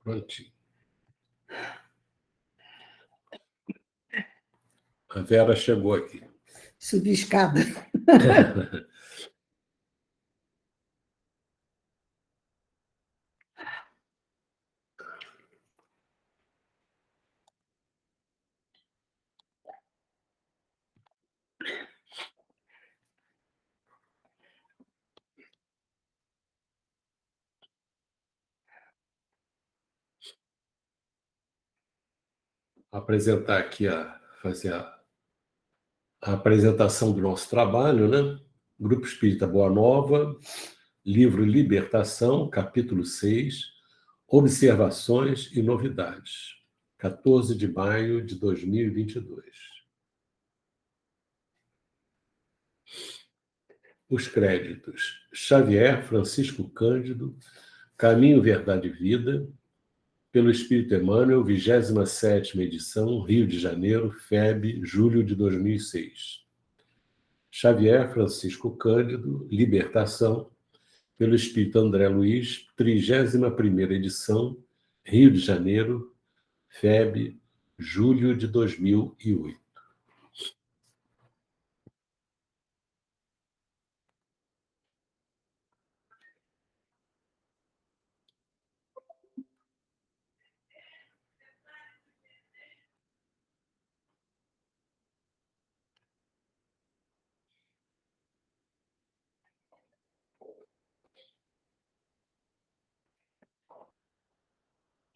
Prontinho. A Vera chegou aqui. Subi escada. Apresentar aqui, fazer a apresentação do nosso trabalho, né? Grupo Espírita Boa Nova, livro Libertação, capítulo 6, Observações e Novidades, 14 de maio de 2022. Os créditos: Xavier Francisco Cândido, Caminho, Verdade e Vida, pelo Espírito Emmanuel, 27ª edição, Rio de Janeiro, FEB, julho de 2006. Xavier Francisco Cândido, Libertação, pelo Espírito André Luiz, 31ª edição, Rio de Janeiro, FEB, julho de 2008.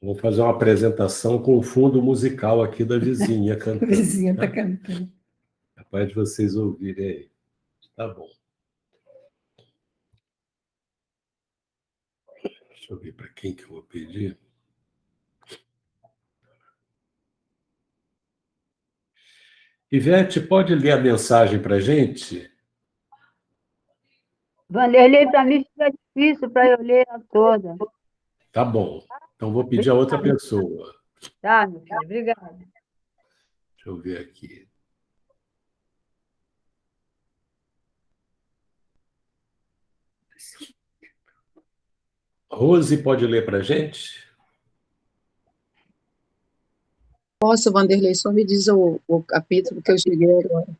Vou fazer uma apresentação com o fundo musical aqui da vizinha cantando. A vizinha está cantando. Capaz de vocês ouvirem aí. Tá bom. Deixa eu ver para quem que eu vou pedir. Ivete, pode ler a mensagem para a gente? Vanderlei, para mim fica difícil para eu ler a toda. Tá bom. Então vou pedir a outra pessoa. Tá, meu filho, obrigada. Deixa eu ver aqui. Rose, pode ler para a gente? Posso, Vanderlei, só me diz o capítulo que eu cheguei agora.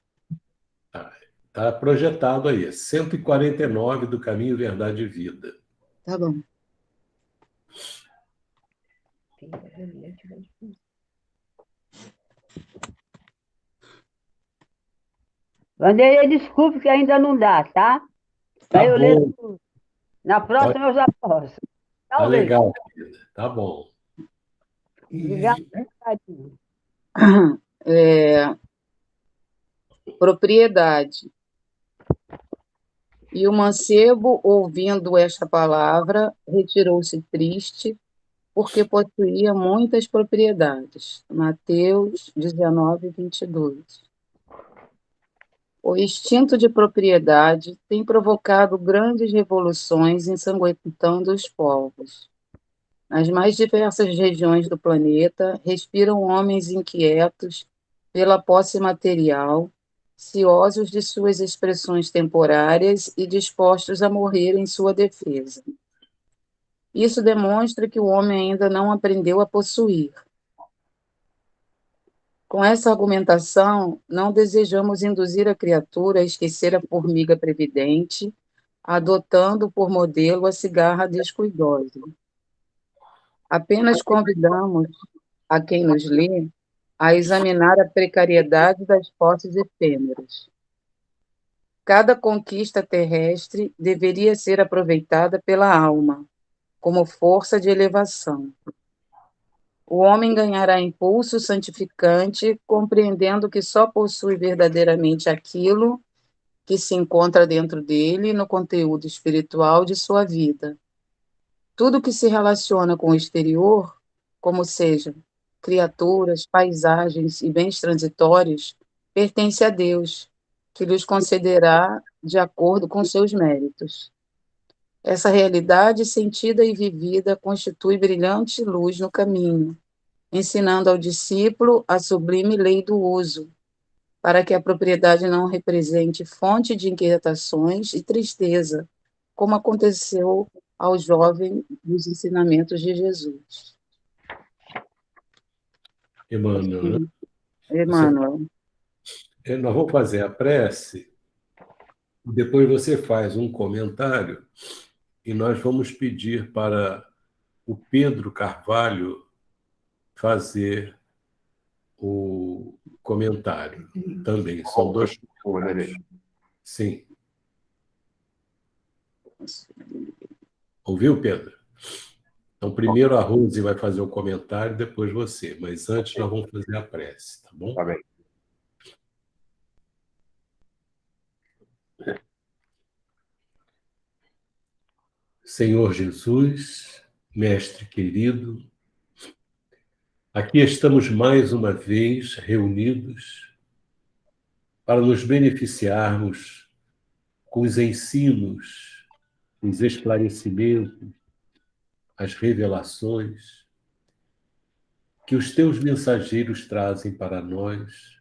Está projetado aí, 149 do Caminho, Verdade e Vida. Tá bom. Vanderlei, desculpe que ainda não dá, tá? Tá eu ler bom. tudo. Na próxima eu já posso. Tá legal, querida. Tá bom. Obrigada. Propriedade. E o mancebo, ouvindo esta palavra, retirou-se triste, porque possuía muitas propriedades. Mateus 19, 22. O instinto de propriedade tem provocado grandes revoluções ensanguentando os povos. Nas mais diversas regiões do planeta, respiram homens inquietos pela posse material, ciosos de suas expressões temporárias e dispostos a morrer em sua defesa. Isso demonstra que o homem ainda não aprendeu a possuir. Com essa argumentação, não desejamos induzir a criatura a esquecer a formiga previdente, adotando por modelo a cigarra descuidosa. Apenas convidamos a quem nos lê a examinar a precariedade das posses efêmeras. Cada conquista terrestre deveria ser aproveitada pela alma, como força de elevação. O homem ganhará impulso santificante, compreendendo que só possui verdadeiramente aquilo que se encontra dentro dele no conteúdo espiritual de sua vida. Tudo que se relaciona com o exterior, como seja criaturas, paisagens e bens transitórios, pertence a Deus, que lhes concederá de acordo com seus méritos. Essa realidade sentida e vivida constitui brilhante luz no caminho, ensinando ao discípulo a sublime lei do uso, para que a propriedade não represente fonte de inquietações e tristeza, como aconteceu ao jovem dos ensinamentos de Jesus. Emmanuel, né? Emmanuel. Nós vamos fazer a prece, depois você faz um comentário e nós vamos pedir para o Pedro Carvalho fazer o comentário também. São dois. Sim. Ouviu, Pedro? Então, primeiro a Rose vai fazer o comentário, depois você. Mas antes nós vamos fazer a prece, tá bom? Tá bem. Senhor Jesus, Mestre querido, aqui estamos mais uma vez reunidos para nos beneficiarmos com os ensinos, os esclarecimentos, as revelações que os teus mensageiros trazem para nós,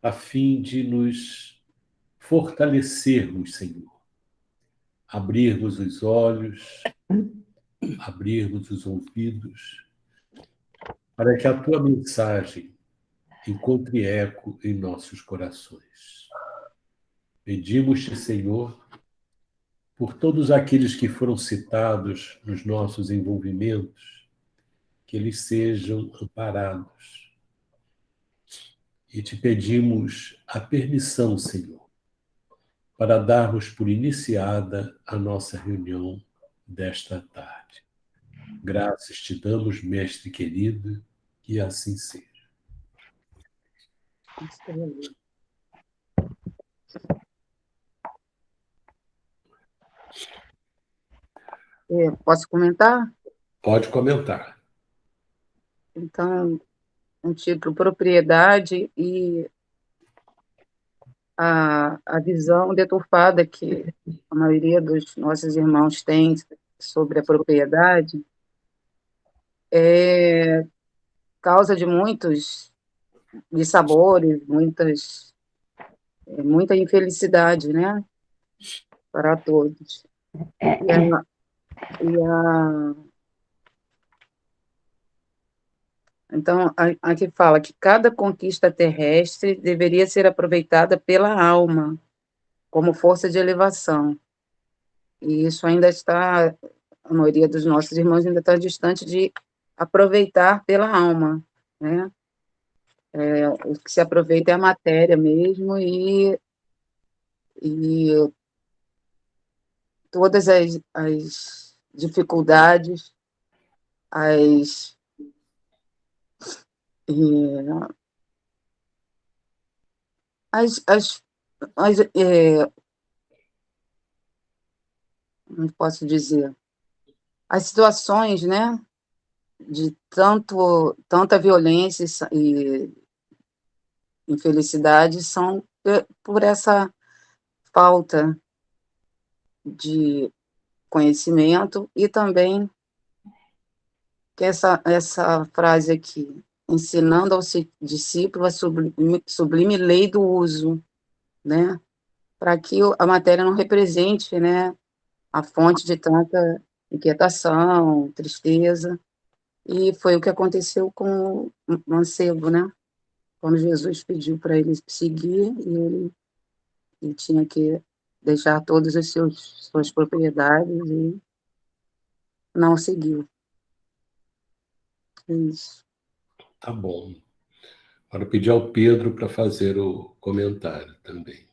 a fim de nos fortalecermos, Senhor, abrirmos os olhos, abrirmos os ouvidos, para que a tua mensagem encontre eco em nossos corações. Pedimos-te, Senhor, por todos aqueles que foram citados nos nossos envolvimentos, que eles sejam amparados. E te pedimos a permissão, Senhor, para darmos por iniciada a nossa reunião desta tarde. Graças te damos, Mestre querido, que assim seja. Posso comentar? Pode comentar. Então, um título, propriedade e a visão deturpada que a maioria dos nossos irmãos tem sobre a propriedade é causa de muitos dissabores, muita infelicidade, né, para todos. Então, aqui fala que cada conquista terrestre deveria ser aproveitada pela alma, como força de elevação. E isso ainda está, a maioria dos nossos irmãos ainda está distante de aproveitar pela alma, né? O que se aproveita é a matéria mesmo e todas as dificuldades, as as, as, as como posso dizer, as situações, né, de tanta violência e infelicidade são por essa falta de conhecimento e também que essa frase aqui, ensinando ao discípulo a sublime lei do uso, né, para que a matéria não represente, né, a fonte de tanta inquietação, tristeza, e foi o que aconteceu com o mancebo, né, quando Jesus pediu para ele seguir, e ele tinha que deixar todas as suas propriedades e não seguiu. É isso. Tá bom. Agora pedir ao Pedro para fazer o comentário também.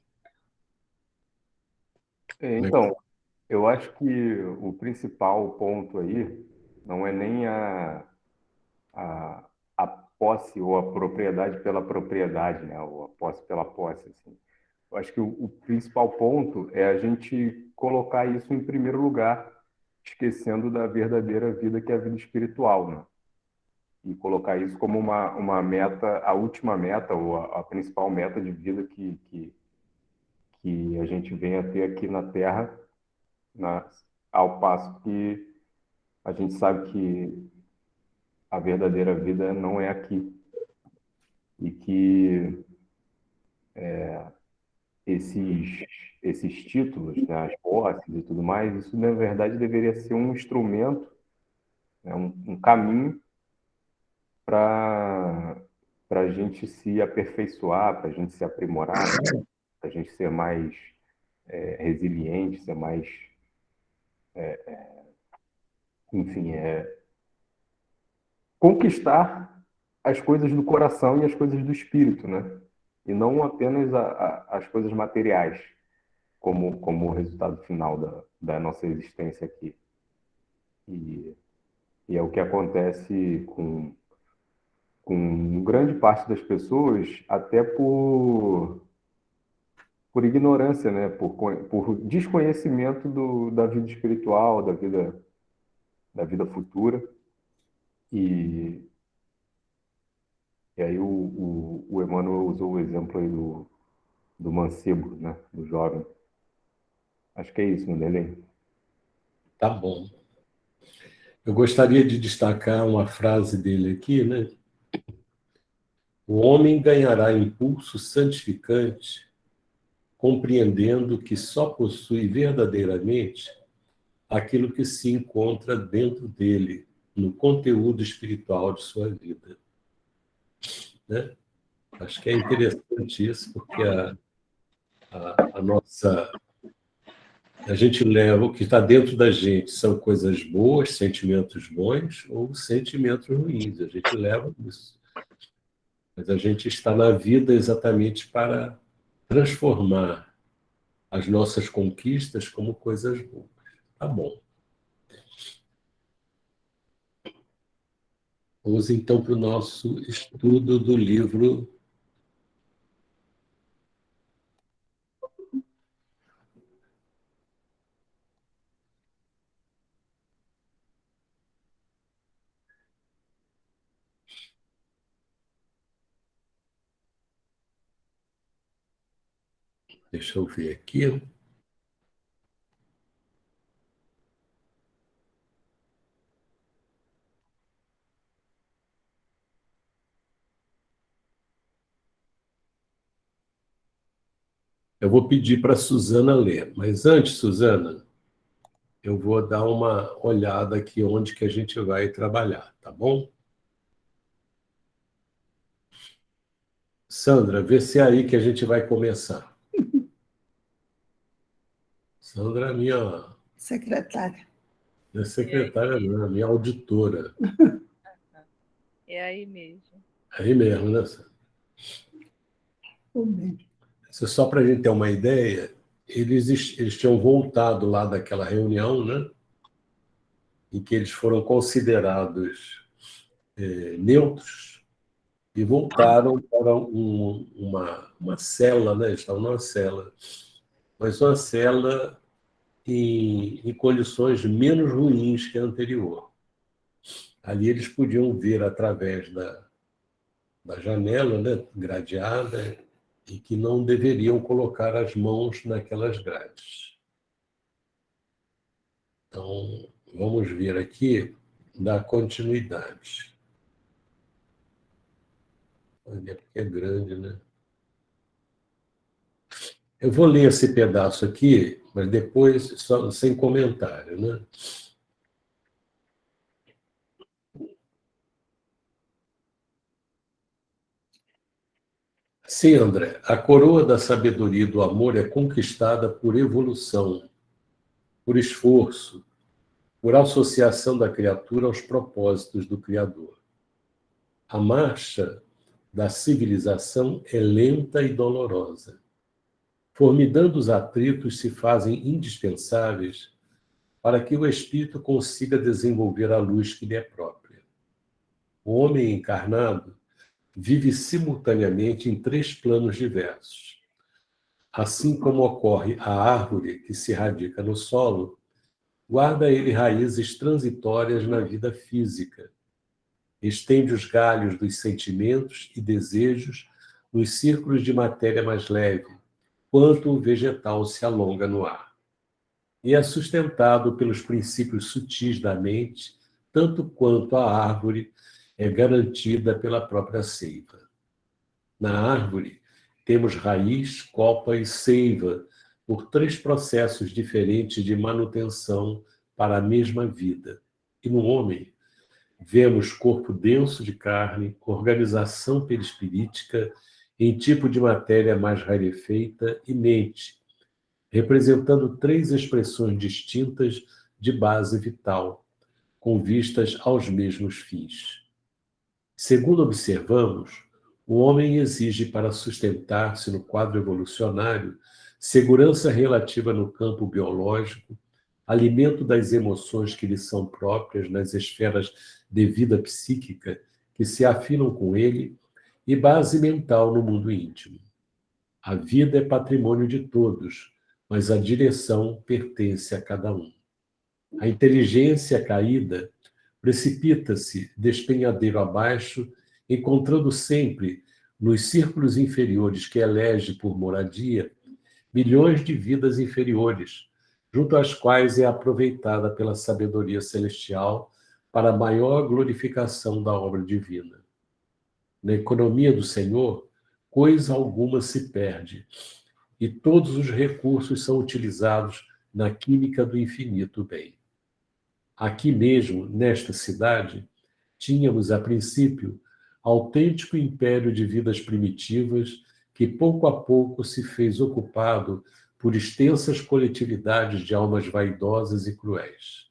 Então, eu acho que o principal ponto aí não é nem a posse ou a propriedade pela propriedade, né? Ou a posse pela posse, assim. Eu acho que o principal ponto é a gente colocar isso em primeiro lugar, esquecendo da verdadeira vida que é a vida espiritual, né? E colocar isso como uma meta, a última meta ou a principal meta de vida que a gente vem a ter aqui na Terra, ao passo que a gente sabe que a verdadeira vida não é aqui. E que esses títulos, né, as posses e tudo mais, isso na verdade deveria ser um instrumento, né, um caminho para a gente se aperfeiçoar, para a gente se aprimorar, para a gente ser mais resiliente, ser mais, enfim, conquistar as coisas do coração e as coisas do espírito, né? E não apenas as coisas materiais, como o resultado final da nossa existência aqui. E é o que acontece com grande parte das pessoas, até por ignorância, né? Por desconhecimento da vida espiritual, da vida futura. E aí o Emmanuel usou o exemplo aí do mancebo, né? Do jovem. Acho que é isso, Wanderlei. Tá bom. Eu gostaria de destacar uma frase dele aqui, né? O homem ganhará impulso santificante, compreendendo que só possui verdadeiramente aquilo que se encontra dentro dele, no conteúdo espiritual de sua vida. Né? Acho que é interessante isso, porque a gente leva o que está dentro da gente são coisas boas, sentimentos bons ou sentimentos ruins. A gente leva isso. Mas a gente está na vida exatamente para transformar as nossas conquistas como coisas boas. Tá bom. Vamos então para o nosso estudo do livro. Deixa eu ver aqui. Eu vou pedir para a Suzana ler, mas antes, Suzana, eu vou dar uma olhada aqui onde que a gente vai trabalhar, tá bom? Sandra, vê se é aí que a gente vai começar. Sandra é Secretária. minha secretária, não, minha auditora. É aí mesmo. Aí mesmo, né, Sandra? Isso é só para a gente ter uma ideia, eles tinham voltado lá daquela reunião, né, em que eles foram considerados neutros e voltaram para uma cela, né, eles estavam numa cela, mas uma cela em condições menos ruins que a anterior. Ali eles podiam ver através da janela, né, gradeada, e que não deveriam colocar as mãos naquelas grades. Então, vamos ver aqui, dar continuidade. Olha, porque é grande, né? Eu vou ler esse pedaço aqui, mas depois só, sem comentário, né? Sim, André, a coroa da sabedoria e do amor é conquistada por evolução, por esforço, por associação da criatura aos propósitos do Criador. A marcha da civilização é lenta e dolorosa. Formidando os atritos se fazem indispensáveis para que o espírito consiga desenvolver a luz que lhe é própria. O homem encarnado vive simultaneamente em 3 planos diversos. Assim como ocorre a árvore que se radica no solo, guarda ele raízes transitórias na vida física. Estende os galhos dos sentimentos e desejos nos círculos de matéria mais leve, quanto o vegetal se alonga no ar. E é sustentado pelos princípios sutis da mente, tanto quanto a árvore é garantida pela própria seiva. Na árvore, Temos raiz, copa e seiva, por 3 processos diferentes de manutenção para a mesma vida. E no homem, vemos corpo denso de carne, organização perispirítica em tipo de matéria mais rarefeita e mente, representando 3 expressões distintas de base vital, com vistas aos mesmos fins. Segundo observamos, o homem exige para sustentar-se no quadro evolucionário segurança relativa no campo biológico, alimento das emoções que lhe são próprias nas esferas de vida psíquica que se afinam com ele e base mental no mundo íntimo. A vida é patrimônio de todos, mas a direção pertence a cada um. A inteligência caída precipita-se despenhadeiro abaixo, encontrando sempre, nos círculos inferiores que elege por moradia, milhões de vidas inferiores, junto às quais é aproveitada pela sabedoria celestial para a maior glorificação da obra divina. Na economia do Senhor, coisa alguma se perde, e todos os recursos são utilizados na química do infinito bem. Aqui mesmo, nesta cidade, tínhamos, a princípio, autêntico império de vidas primitivas que pouco a pouco se fez ocupado por extensas coletividades de almas vaidosas e cruéis.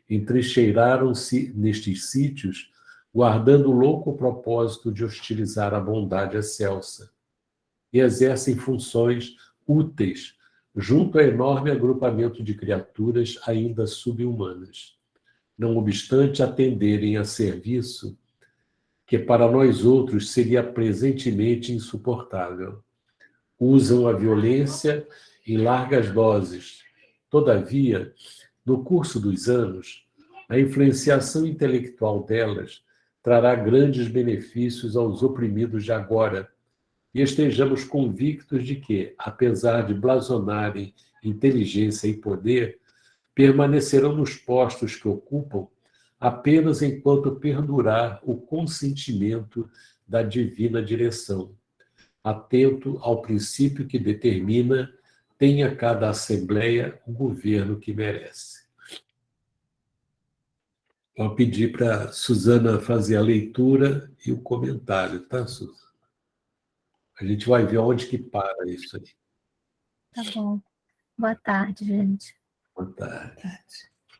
Entrincheiraram-se nestes sítios, guardando o louco propósito de hostilizar a bondade excelsa, e exercem funções úteis junto a enorme agrupamento de criaturas ainda subhumanas, não obstante atenderem a serviço que para nós outros seria presentemente insuportável. Usam a violência em largas doses. Todavia, no curso dos anos, a influenciação intelectual delas trará grandes benefícios aos oprimidos de agora, e estejamos convictos de que, apesar de blasonarem inteligência e poder, permanecerão nos postos que ocupam apenas enquanto perdurar o consentimento da divina direção, atento ao princípio que determina tenha cada assembleia o governo que merece. Vou pedir para a Suzana fazer a leitura e o comentário, tá, Suzana? A gente vai ver onde que para isso aí. Tá bom. Boa tarde, gente. Boa tarde.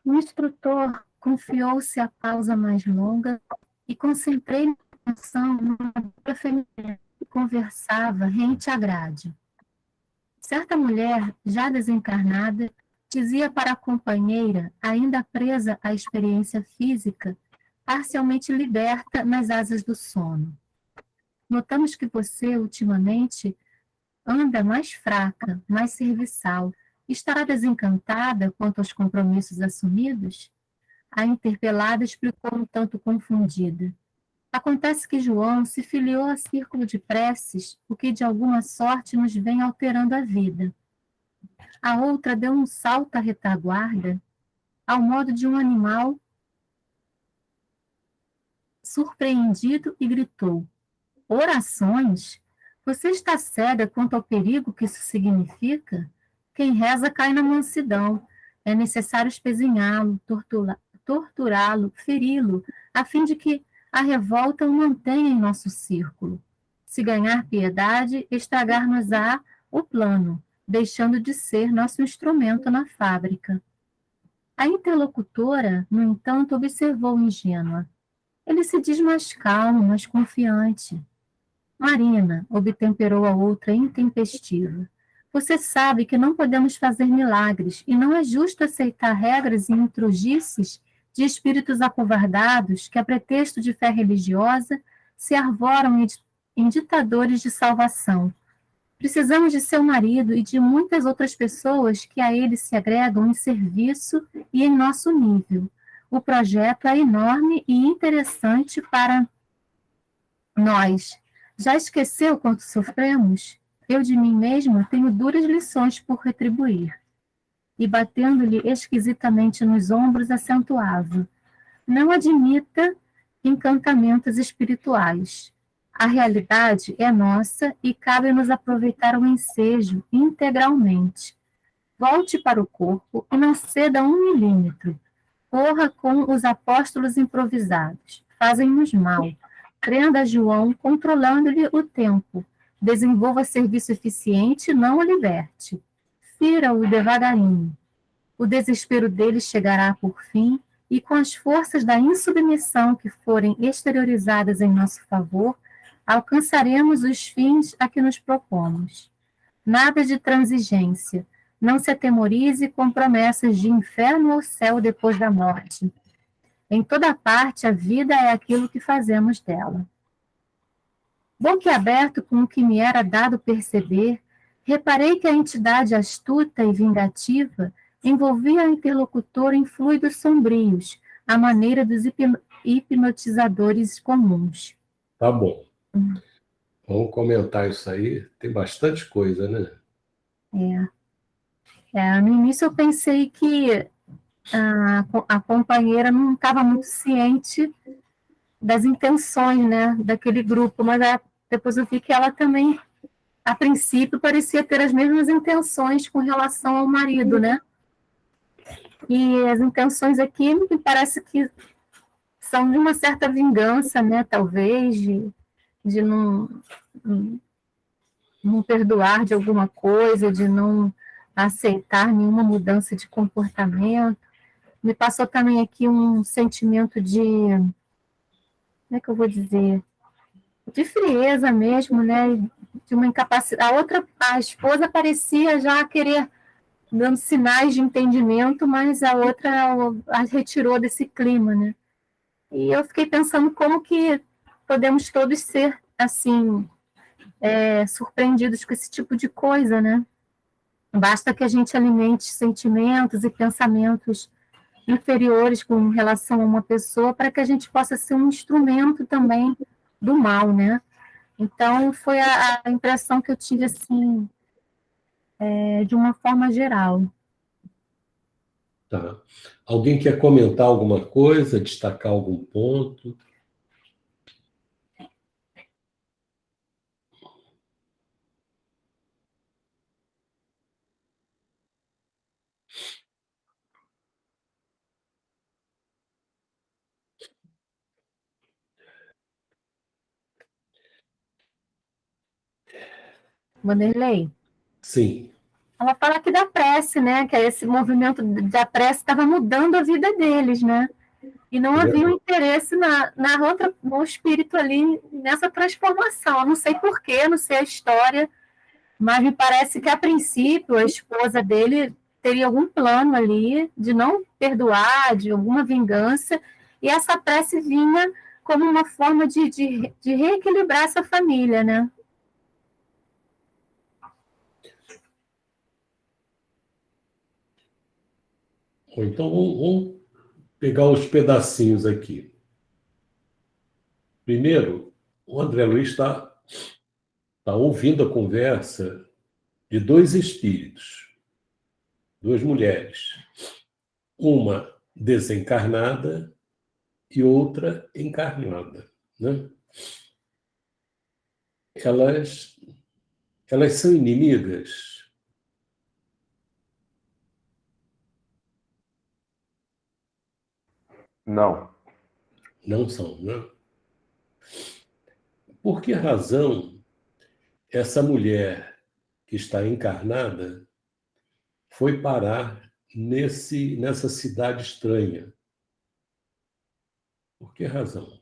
O instrutor confiou-se à pausa mais longa e concentrei minha atenção numa figura feminina que conversava rente à grade. Certa mulher, já desencarnada, dizia para a companheira, ainda presa à experiência física, parcialmente liberta nas asas do sono. Notamos que você, ultimamente, anda mais fraca, mais serviçal. Estará desencantada quanto aos compromissos assumidos? A interpelada explicou um tanto confundida. Acontece que João se filiou a círculo de preces, o que de alguma sorte nos vem alterando a vida. A outra deu um salto à retaguarda, ao modo de um animal surpreendido e gritou: orações? Você está cega quanto ao perigo que isso significa? Quem reza cai na mansidão. É necessário espezinhá-lo, torturá-lo, feri-lo, a fim de que a revolta o mantenha em nosso círculo. Se ganhar piedade, estragar-nos-á o plano, deixando de ser nosso instrumento na fábrica. A interlocutora, no entanto, observou ingênua. Ele se diz mais calmo, mais confiante. Marina, obtemperou a outra intempestiva. Você sabe que não podemos fazer milagres e não é justo aceitar regras e intrugices de espíritos acovardados que, a pretexto de fé religiosa, se arvoram em ditadores de salvação. Precisamos de seu marido e de muitas outras pessoas que a ele se agregam em serviço e em nosso nível. O projeto é enorme e interessante para nós. Já esqueceu quanto sofremos? Eu de mim mesma tenho duras lições por retribuir. E batendo-lhe esquisitamente nos ombros, acentuava: não admita encantamentos espirituais. a realidade é nossa e cabe-nos aproveitar o ensejo integralmente. Volte para o corpo e não ceda 1 milímetro. Corra com os apóstolos improvisados. Fazem-nos mal. Prenda João, controlando-lhe o tempo. Desenvolva serviço eficiente, não o liberte. Fira-o devagarinho. O desespero dele chegará por fim, e com as forças da insubmissão que forem exteriorizadas em nosso favor, alcançaremos os fins a que nos propomos. Nada de transigência. Não se atemorize com promessas de inferno ou céu depois da morte. Em toda parte, a vida é aquilo que fazemos dela. Boquiaberto com o que me era dado perceber, reparei que a entidade astuta e vingativa envolvia o interlocutor em fluidos sombrios, à maneira dos hipnotizadores comuns. Tá bom. Vamos comentar isso aí. Tem bastante coisa, né? No início eu pensei que a companheira não estava muito ciente das intenções, né, daquele grupo, mas depois eu vi que ela também, a princípio, parecia ter as mesmas intenções com relação ao marido, né? E as intenções aqui me parece que são de uma certa vingança, né, talvez, de não perdoar de alguma coisa, de não aceitar nenhuma mudança de comportamento. Me passou também aqui um sentimento de, como é que eu vou dizer, de frieza mesmo, né, de uma incapacidade. A esposa parecia já querer, dando sinais de entendimento, mas a outra a retirou desse clima, né. E eu fiquei pensando como que podemos todos ser, assim, surpreendidos com esse tipo de coisa, né. Basta que a gente alimente sentimentos e pensamentos inferiores com relação a uma pessoa para que a gente possa ser um instrumento também do mal, né? Então, foi a impressão que eu tive, assim, de uma forma geral. Tá. Alguém quer comentar alguma coisa, destacar algum ponto? Vanderlei, Sim. ela fala aqui da prece, né? Que esse movimento da prece estava mudando a vida deles, né? E não havia um interesse no espírito ali, nessa transformação. Eu não sei porquê, não sei a história, mas me parece que, a princípio, a esposa dele teria algum plano ali de não perdoar, de alguma vingança, e essa prece vinha como uma forma de reequilibrar essa família, né? Então, vamos pegar os pedacinhos aqui. Primeiro, o André Luiz está ouvindo a conversa de 2 espíritos, 2 mulheres. Uma desencarnada e outra encarnada, né? Elas são inimigas? Não. Não são, né? Por que razão essa mulher que está encarnada foi parar nessa cidade estranha? Por que razão?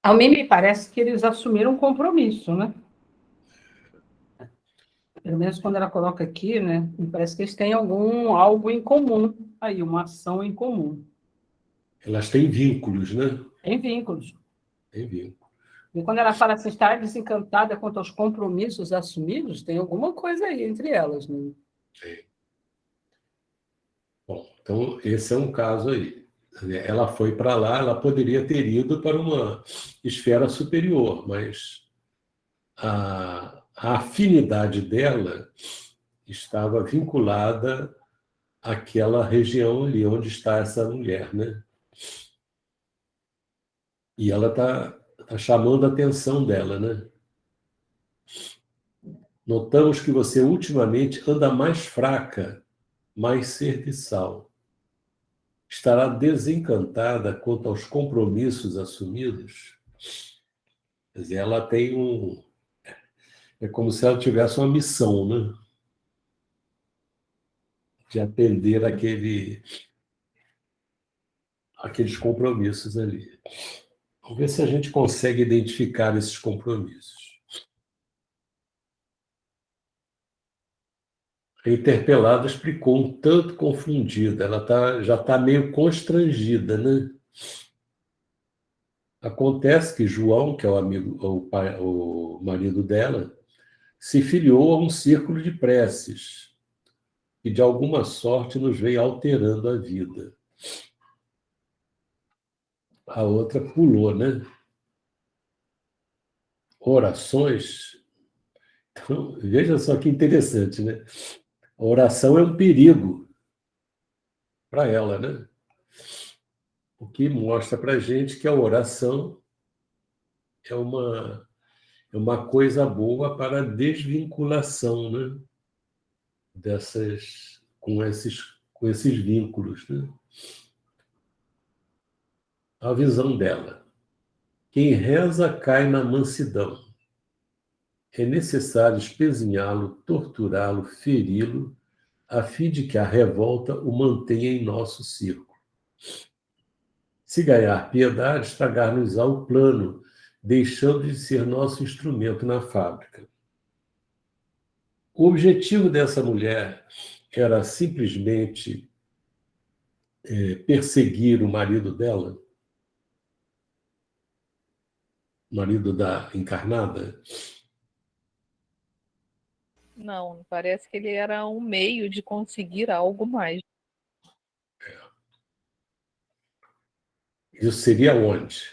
A mim me parece que eles assumiram um compromisso, né? Pelo menos quando ela coloca aqui, né? Me parece que eles têm algo em comum, aí, uma ação em comum. Elas têm vínculos, né? Tem vínculos. Tem vínculos. E quando ela fala assim, estar desencantada quanto aos compromissos assumidos, tem alguma coisa aí entre elas, né? Tem. Bom, então esse é um caso aí. Ela foi para lá, ela poderia ter ido para uma esfera superior, mas a a afinidade dela estava vinculada àquela região ali onde está essa mulher, né? E ela tá chamando a atenção dela, né? Notamos que você ultimamente anda mais fraca, mais serviçal. Estará desencantada quanto aos compromissos assumidos? Quer dizer, ela tem um... É como se ela tivesse uma missão, né? De atender aqueles compromissos ali. Vamos ver se a gente consegue identificar esses compromissos. A interpelada explicou um tanto confundida, ela já está meio constrangida, né? Acontece que João, que é o marido dela, se filiou a um círculo de preces, que de alguma sorte nos veio alterando a vida. A outra pulou, né? Orações. Então, veja só que interessante, né? A oração é um perigo para ela, né? O que mostra para a gente que a oração é uma coisa boa para a desvinculação, né? Com esses vínculos, né? A visão dela. Quem reza cai na mansidão. É necessário espezinhá-lo, torturá-lo, feri-lo, a fim de que a revolta o mantenha em nosso círculo. Se ganhar piedade, estragar-nos-á o plano, deixando de ser nosso instrumento na fábrica. O objetivo dessa mulher era simplesmente perseguir o marido dela, o marido da encarnada? Não, parece que ele era um meio de conseguir algo mais. Isso seria onde?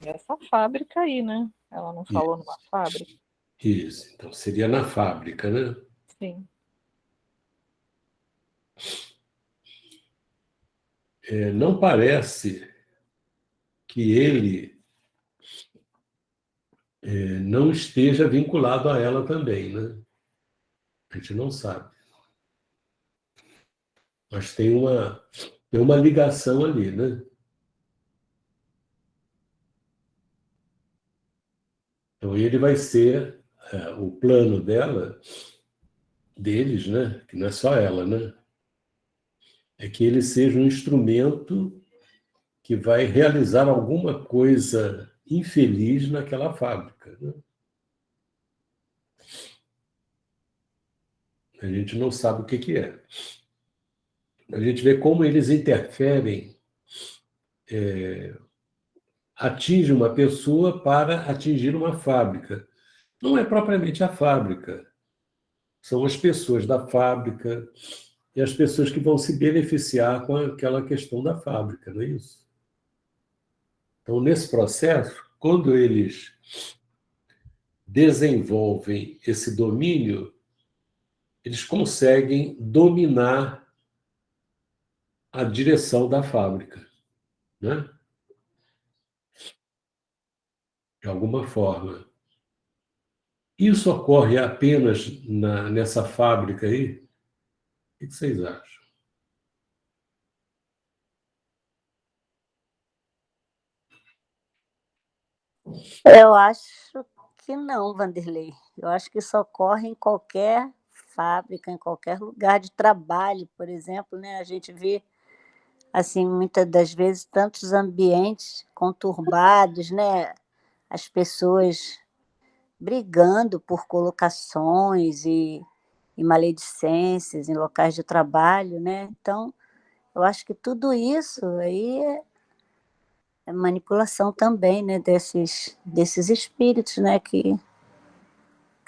Essa fábrica aí, né? Ela não falou numa fábrica? Isso, então seria na fábrica, né? Sim. Não parece que ele não esteja vinculado a ela também, né? A gente não sabe. Mas tem uma ligação ali, né? Então ele vai ser o plano deles, né? Que não é só ela, né? É que ele seja um instrumento que vai realizar alguma coisa infeliz naquela fábrica, né? A gente não sabe o que é. A gente vê como eles interferem, atingem uma pessoa para atingir uma fábrica. Não é propriamente a fábrica, são as pessoas da fábrica e as pessoas que vão se beneficiar com aquela questão da fábrica, não é isso? Então, nesse processo, quando eles desenvolvem esse domínio, eles conseguem dominar a direção da fábrica, né? De alguma forma. Isso ocorre apenas nessa fábrica aí? O que vocês acham? Eu acho que não, Vanderlei. Eu acho que isso ocorre em qualquer fábrica, em qualquer lugar de trabalho, por exemplo, né? A gente vê, assim, muitas das vezes, tantos ambientes conturbados, né? As pessoas brigando por colocações e maledicências em locais de trabalho, né? Então, eu acho que tudo isso aí é manipulação também, né? Desses espíritos, né? Que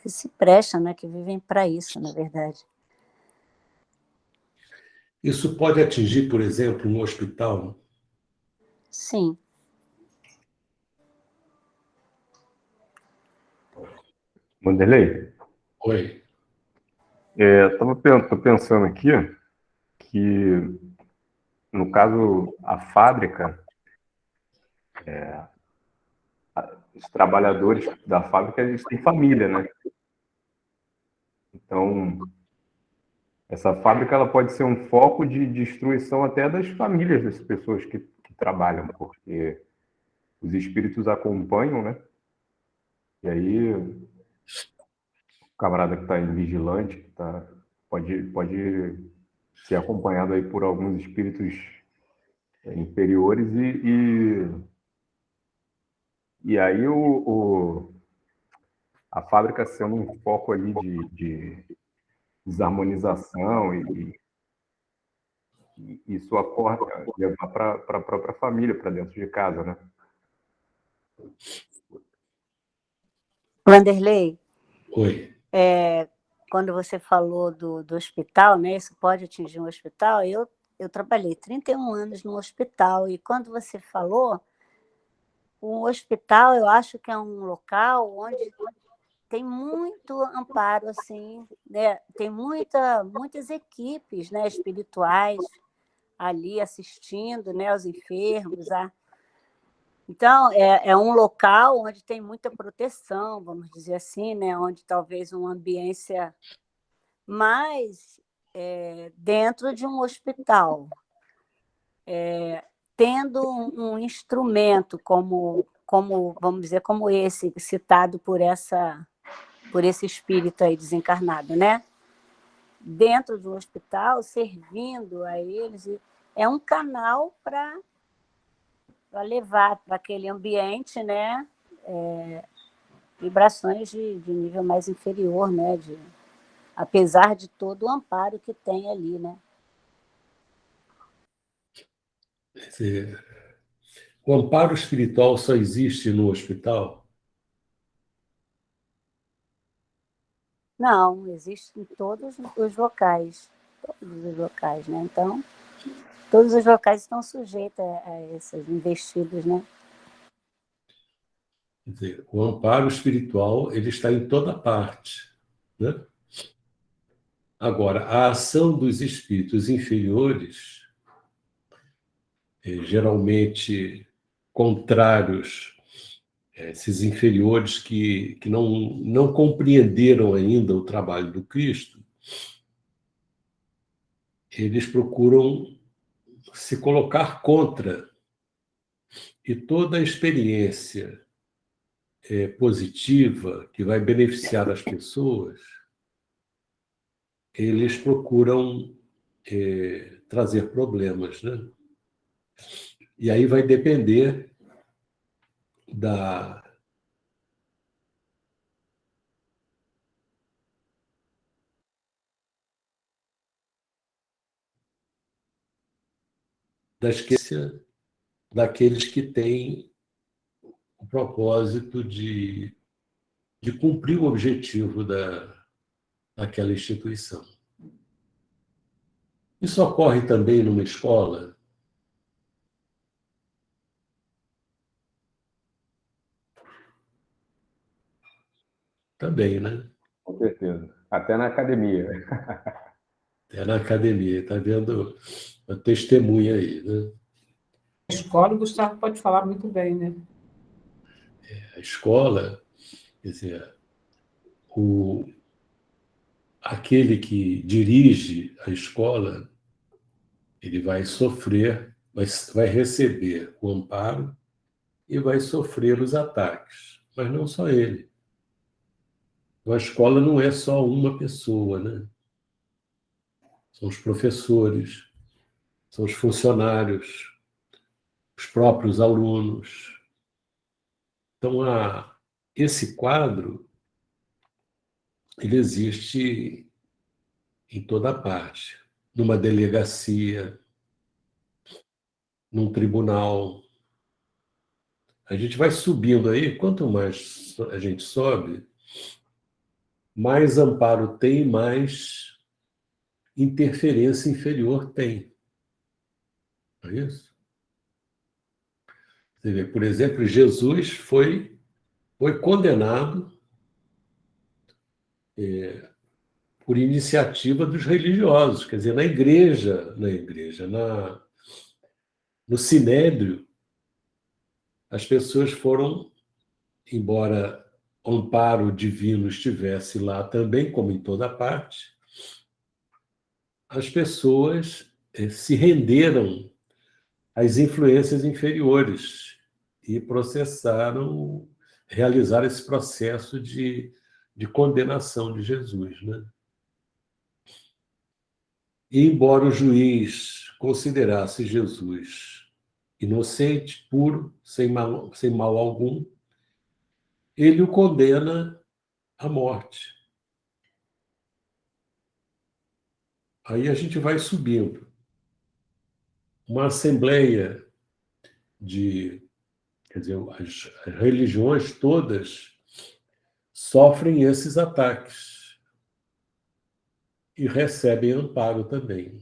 se prestam, né? Que vivem para isso, na verdade. Isso pode atingir, por exemplo, um hospital? Sim. Vanderlei, Oi. tô pensando aqui que, no caso, a fábrica, os trabalhadores da fábrica, eles têm família, né? Então, essa fábrica ela pode ser um foco de destruição até das famílias das pessoas que trabalham, porque os espíritos acompanham, né? E aí, o camarada que está em vigilante, pode ser acompanhado aí por alguns espíritos inferiores e aí a fábrica sendo um foco ali de desarmonização e isso ocorre levar para a própria família, para dentro de casa, né? Vanderlei, Oi. quando você falou do hospital, né? Isso pode atingir um hospital. Eu trabalhei 31 anos no hospital e quando você falou, o hospital eu acho que é um local onde tem muito amparo, assim, né? Tem muitas equipes, né, espirituais ali assistindo, né, os enfermos. Então, é um local onde tem muita proteção, vamos dizer assim, né, onde talvez uma ambiência mais dentro de um hospital, tendo um instrumento como, vamos dizer, como esse, citado por esse espírito aí desencarnado, né? Dentro de um hospital, servindo a eles, é um canal para levar para aquele ambiente, né? Vibrações de nível mais inferior, né? Apesar de todo o amparo que tem ali, né? Quer dizer, o amparo espiritual só existe no hospital? Não, existe em todos os locais, né? Então, todos os locais estão sujeitos a esses investidos, né? Quer dizer, o amparo espiritual ele está em toda parte, né? Agora, a ação dos espíritos inferiores, geralmente contrários, esses inferiores que não compreenderam ainda o trabalho do Cristo, eles procuram se colocar contra, e toda a experiência positiva que vai beneficiar as pessoas, eles procuram trazer problemas, né? E aí vai depender da esquência daqueles que têm o propósito de cumprir o objetivo daquela instituição. Isso ocorre também numa escola. Também, né? Com certeza. Até na academia. É na academia, está vendo a testemunha aí, né? A escola, o Gustavo pode falar muito bem, né? A escola, quer dizer, aquele que dirige a escola, ele vai sofrer, vai receber o amparo e vai sofrer os ataques. Mas não só ele. A escola não é só uma pessoa, né? São os professores, são os funcionários, os próprios alunos. Então, esse quadro ele existe em toda parte, numa delegacia, num tribunal. A gente vai subindo aí, quanto mais a gente sobe, mais amparo tem, mais interferência inferior tem. Não é isso? Você vê, por exemplo, Jesus foi condenado por iniciativa dos religiosos, quer dizer, no Sinédrio, as pessoas foram, embora o amparo divino estivesse lá também, como em toda parte, as pessoas se renderam às influências inferiores e realizaram esse processo de condenação de Jesus, né? E, embora o juiz considerasse Jesus inocente, puro, sem mal algum, ele o condena à morte. Aí a gente vai subindo. Uma assembleia quer dizer, as religiões todas sofrem esses ataques e recebem amparo também.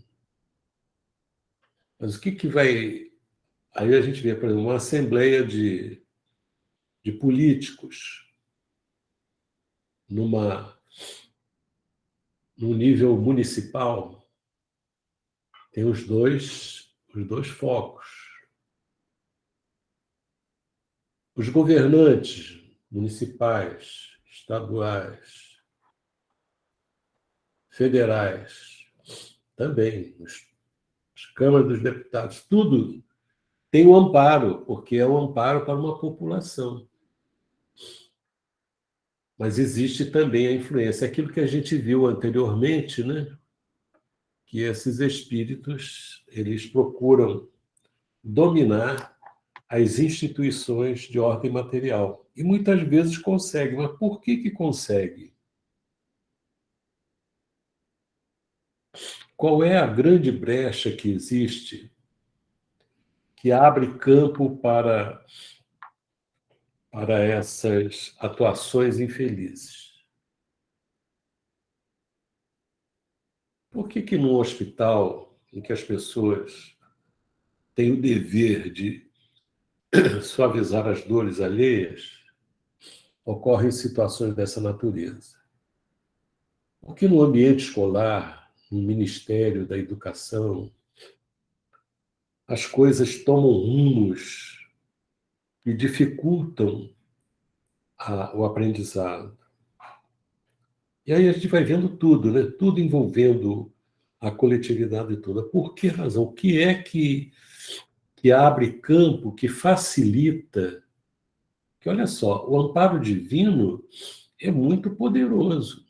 Mas o que vai... Aí a gente vê, por exemplo, uma assembleia de políticos num nível municipal, tem os dois focos. Os governantes municipais, estaduais, federais, também, as câmaras dos deputados, tudo tem um amparo, porque é um amparo para uma população. Mas existe também a influência, aquilo que a gente viu anteriormente, né? Que esses espíritos, eles procuram dominar as instituições de ordem material. E muitas vezes conseguem. Mas por que consegue? Qual é a grande brecha que existe que abre campo para essas atuações infelizes? Por que num hospital em que as pessoas têm o dever de suavizar as dores alheias, ocorrem situações dessa natureza? Porque no ambiente escolar, no Ministério da Educação, as coisas tomam rumos que dificultam o aprendizado. E aí a gente vai vendo tudo, né? Tudo envolvendo a coletividade toda. Por que razão? O que é que abre campo, que facilita? Que, olha só, o amparo divino é muito poderoso.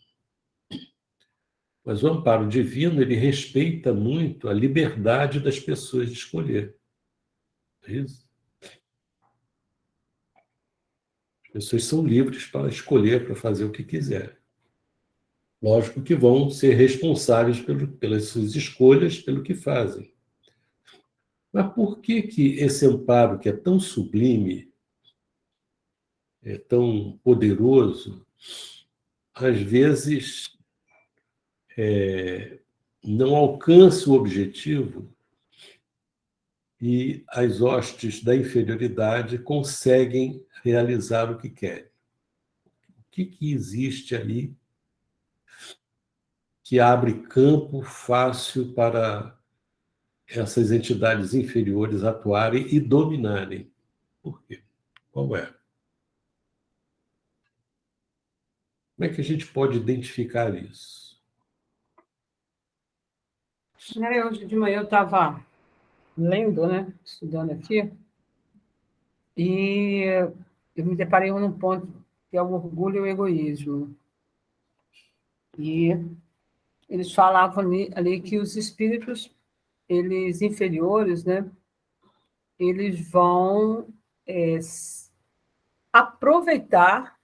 Mas o amparo divino, ele respeita muito a liberdade das pessoas de escolher. É isso? As pessoas são livres para escolher, para fazer o que quiserem. Lógico que vão ser responsáveis pelas suas escolhas, pelo que fazem. Mas por que esse amparo, que é tão sublime, é tão poderoso, às vezes não alcança o objetivo e as hostes da inferioridade conseguem realizar o que querem? O que existe ali que abre campo fácil para essas entidades inferiores atuarem e dominarem? Por quê? Qual é? Como é que a gente pode identificar isso? Hoje de manhã eu estava lendo, né, estudando aqui, e eu me deparei num ponto que é o orgulho e o egoísmo. E eles falavam ali que os espíritos, eles inferiores, né, eles vão aproveitar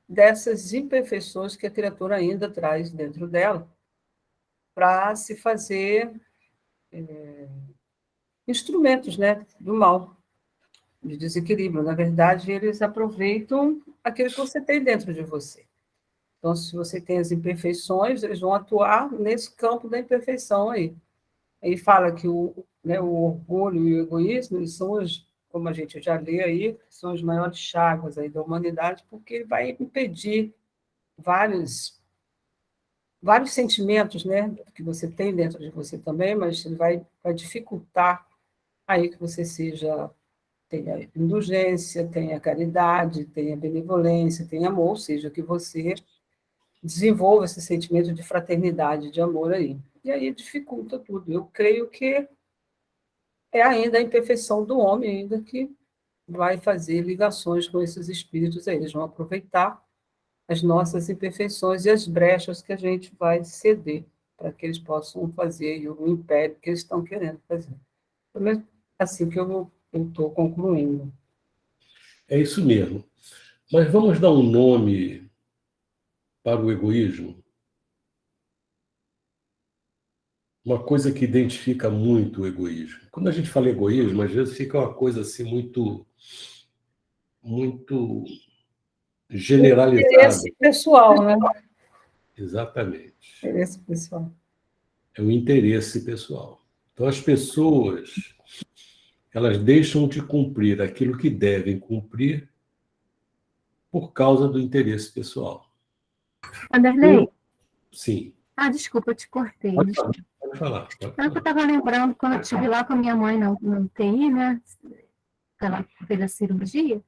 dessas imperfeições que a criatura ainda traz dentro dela para se fazer instrumentos, né, do mal, de desequilíbrio. Na verdade, eles aproveitam aquilo que você tem dentro de você. Então, se você tem as imperfeições, eles vão atuar nesse campo da imperfeição aí. Aí fala que o orgulho e o egoísmo, eles são como a gente já lê aí, são as maiores chagas aí da humanidade, porque ele vai impedir vários vários sentimentos, né, que você tem dentro de você também, mas ele vai dificultar aí que você tenha indulgência, tenha caridade, tenha benevolência, tenha amor, ou seja, que você desenvolva esse sentimento de fraternidade, de amor aí. E aí dificulta tudo. Eu creio que é ainda a imperfeição do homem, ainda que vai fazer ligações com esses espíritos aí. Eles vão aproveitar as nossas imperfeições e as brechas que a gente vai ceder para que eles possam fazer o império que eles estão querendo fazer. Pelo menos assim que eu estou concluindo. É isso mesmo. Mas vamos dar um nome para o egoísmo? Uma coisa que identifica muito o egoísmo. Quando a gente fala egoísmo, às vezes fica uma coisa assim muito generalizada. Interesse pessoal, né? Exatamente. Interesse pessoal. É o interesse pessoal. Então, as pessoas, elas deixam de cumprir aquilo que devem cumprir por causa do interesse pessoal. Vanderlei? Sim. Desculpa, eu te cortei. Pode falar. Não, que eu estava lembrando, quando eu estive lá com a minha mãe na UTI, né? Ela fez a cirurgia,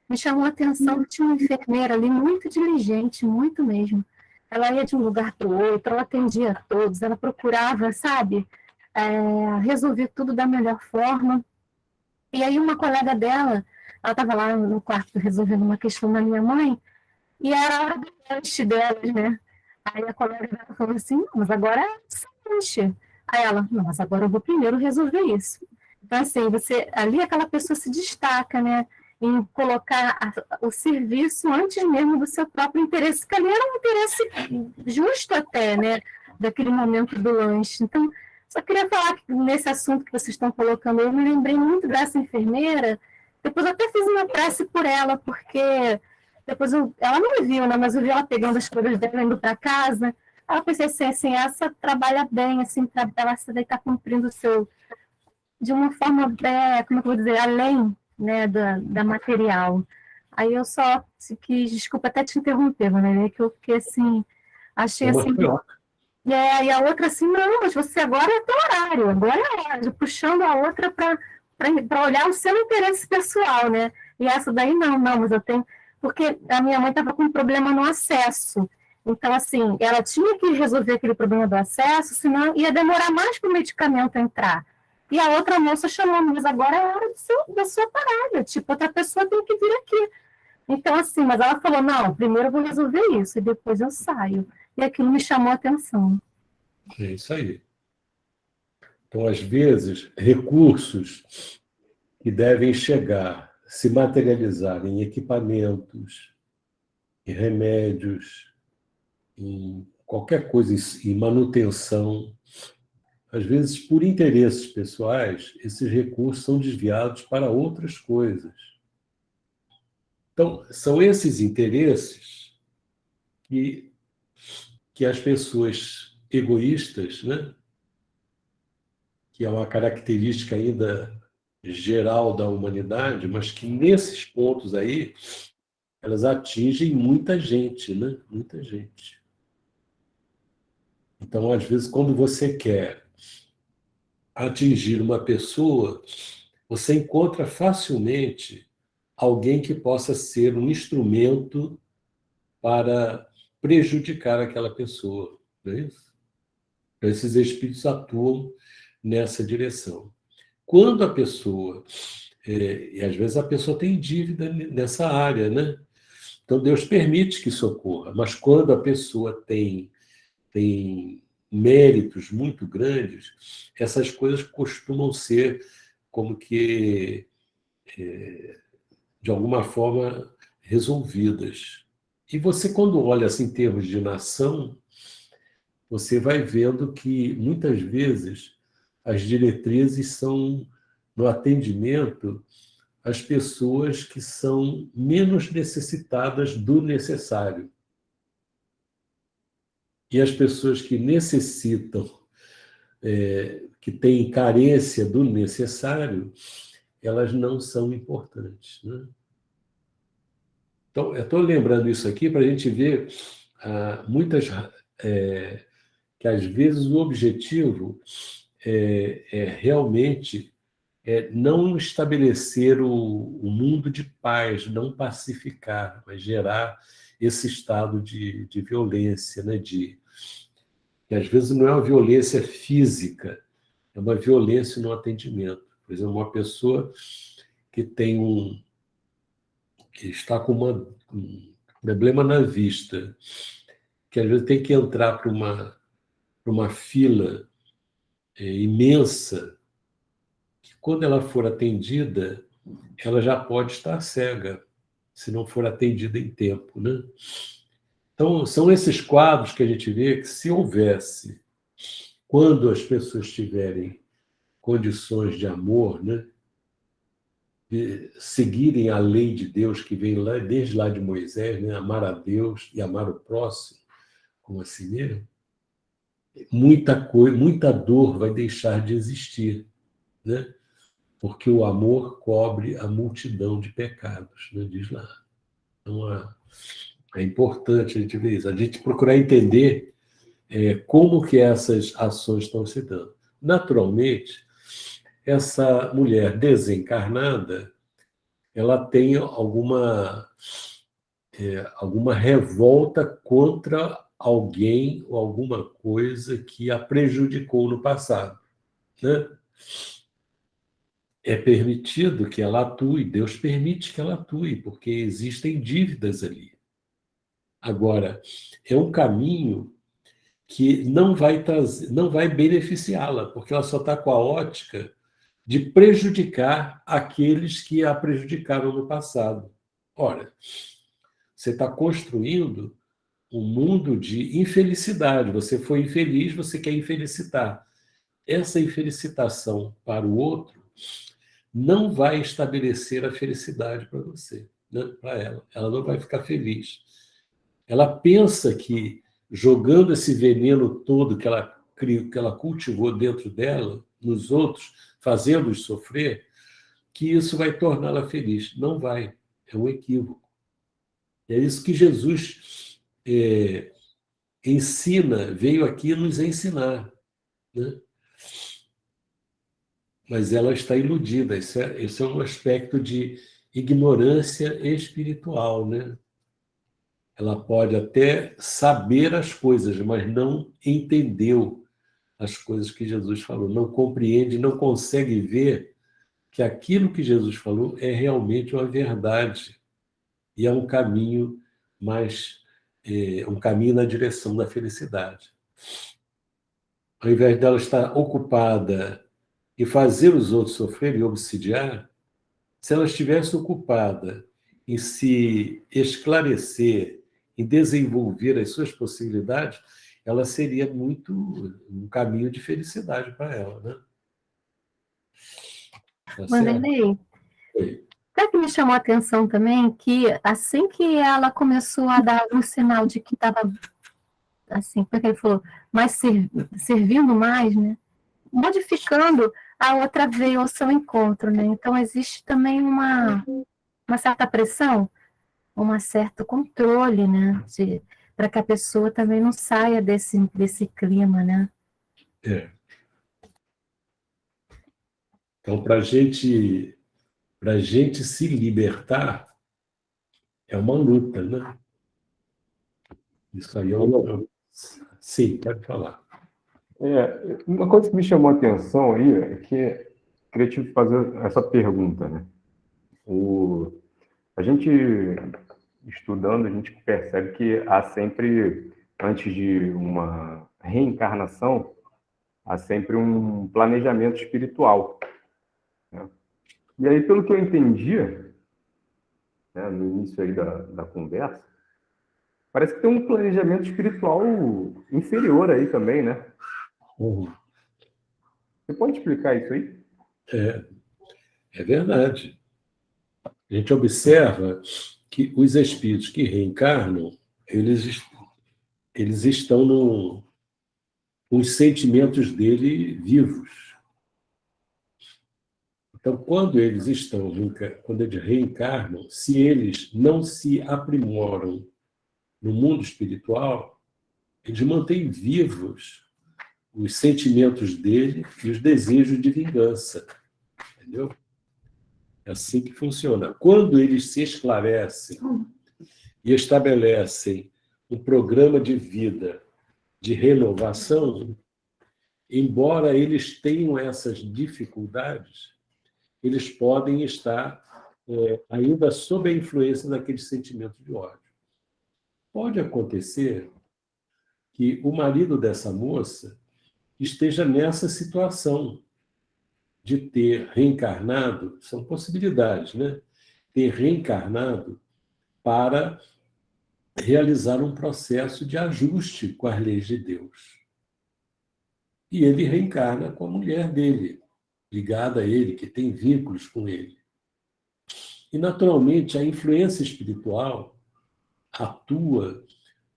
me chamou a atenção que tinha uma enfermeira ali muito diligente, muito mesmo. Ela ia de um lugar para o outro, ela atendia a todos, ela procurava, sabe, resolver tudo da melhor forma. E aí uma colega dela, ela estava lá no quarto resolvendo uma questão da minha mãe, e era a hora do lanche delas, né? Aí a colega dela falou assim, não, mas agora é lanche. Aí ela, não, mas agora eu vou primeiro resolver isso. Então, assim, ali aquela pessoa se destaca, né? Em colocar o serviço antes mesmo do seu próprio interesse, que ali era um interesse justo até, né? Daquele momento do lanche. Então, só queria falar que nesse assunto que vocês estão colocando, eu me lembrei muito dessa enfermeira. Depois eu até fiz uma prece por ela, porque depois ela não me viu, né? Mas eu vi ela pegando as coisas dela, indo para casa. Ela pensei assim, essa trabalha bem, assim, ela está cumprindo o seu... de uma forma, como é que eu vou dizer, além, né, da material. Aí eu só quis, desculpa até te interromper, né, que eu fiquei assim, achei assim... e a outra assim, não, mas você agora é teu horário, agora é hora, puxando a outra para olhar o seu interesse pessoal, né? E essa daí não, mas eu tenho... Porque a minha mãe estava com um problema no acesso. Então, assim, ela tinha que resolver aquele problema do acesso, senão ia demorar mais para o medicamento entrar. E a outra moça chamou, mas agora é a hora da sua parada, tipo, outra pessoa tem que vir aqui. Então, assim, mas ela falou, não, primeiro eu vou resolver isso, e depois eu saio. E aquilo me chamou a atenção. É isso aí. Então, às vezes, recursos que devem chegar, se materializar em equipamentos, em remédios, em qualquer coisa, em manutenção, às vezes, por interesses pessoais, esses recursos são desviados para outras coisas. Então, são esses interesses que as pessoas egoístas, né, que é uma característica ainda geral da humanidade, mas que nesses pontos aí elas atingem muita gente, né? Muita gente. Então, às vezes, quando você quer atingir uma pessoa, você encontra facilmente alguém que possa ser um instrumento para prejudicar aquela pessoa, não é isso? Então, esses espíritos atuam nessa direção. Quando a pessoa... e às vezes a pessoa tem dívida nessa área, né? Então, Deus permite que isso ocorra, mas quando a pessoa tem méritos muito grandes, essas coisas costumam ser como que, de alguma forma, resolvidas. E você, quando olha assim, em termos de nação, você vai vendo que, muitas vezes, as diretrizes são no atendimento às pessoas que são menos necessitadas do necessário. E as pessoas que necessitam, que têm carência do necessário, elas não são importantes, né? Então, eu estou lembrando isso aqui para a gente ver muitas que às vezes o objetivo é realmente não estabelecer o mundo de paz, não pacificar, mas gerar esse estado de violência, né? Que às vezes não é uma violência física, é uma violência no atendimento. Por exemplo, uma pessoa que que está com um problema na vista, que às vezes tem que entrar para uma fila imensa, que quando ela for atendida, ela já pode estar cega, se não for atendida em tempo, né? Então, são esses quadros que a gente vê que, se houvesse, quando as pessoas tiverem condições de amor, né, de seguirem a lei de Deus que vem lá, desde lá de Moisés, né, amar a Deus e amar o próximo como a si mesmo, muita dor vai deixar de existir, né? Porque o amor cobre a multidão de pecados, né, diz lá. Então, é importante a gente ver isso, a gente procurar entender como que essas ações estão se dando. Naturalmente, essa mulher desencarnada, ela tem alguma revolta contra alguém ou alguma coisa que a prejudicou no passado, né? É permitido que ela atue, Deus permite que ela atue, porque existem dívidas ali. Agora, é um caminho que não vai beneficiá-la, porque ela só está com a ótica de prejudicar aqueles que a prejudicaram no passado. Ora, você está construindo um mundo de infelicidade. Você foi infeliz, você quer infelicitar. Essa infelicitação para o outro não vai estabelecer a felicidade para você, né? Para ela. Ela não vai ficar feliz. Ela pensa que, jogando esse veneno todo que ela cultivou dentro dela, nos outros, fazendo-os sofrer, que isso vai torná-la feliz. Não vai. É um equívoco. É isso que Jesus ensina, veio aqui nos ensinar, né? Mas ela está iludida. Esse é um aspecto de ignorância espiritual, né? Ela pode até saber as coisas, mas não entendeu as coisas que Jesus falou, não compreende, não consegue ver que aquilo que Jesus falou é realmente uma verdade e é um caminho um caminho na direção da felicidade. Ao invés dela estar ocupada em fazer os outros sofrerem e obsidiar, se ela estivesse ocupada em se esclarecer, em desenvolver as suas possibilidades, ela seria muito um caminho de felicidade para ela, né? Tá Wanderlei, sabe que me chamou a atenção também que assim que ela começou a dar um sinal de que estava, assim, porque ele falou, mais servindo mais, né? Modificando, a outra veio ao seu encontro, né? Então existe também uma certa pressão, um certo controle, né? Para que a pessoa também não saia desse clima, né? Então, para a gente se libertar, é uma luta, né? Isso aí é uma... Sim, pode falar. Uma coisa que me chamou a atenção aí é que queria te fazer essa pergunta, né? A gente, estudando, a gente percebe que há sempre, antes de uma reencarnação, há sempre um planejamento espiritual, né? E aí, pelo que eu entendia, né, no início aí da conversa, parece que tem um planejamento espiritual inferior aí também, né? Você pode explicar isso aí? É verdade. A gente observa que os espíritos que reencarnam, eles estão com os sentimentos dele vivos. Então, quando eles reencarnam, se eles não se aprimoram no mundo espiritual, eles mantêm vivos os sentimentos dele e os desejos de vingança. Entendeu? É assim que funciona. Quando eles se esclarecem e estabelecem um programa de vida de renovação, embora eles tenham essas dificuldades, eles podem estar ainda sob a influência daqueles sentimentos de ódio. Pode acontecer que o marido dessa moça esteja nessa situação de ter reencarnado, são possibilidades, né? Ter reencarnado para realizar um processo de ajuste com as leis de Deus. E ele reencarna com a mulher dele, ligada a ele, que tem vínculos com ele. E, naturalmente, a influência espiritual atua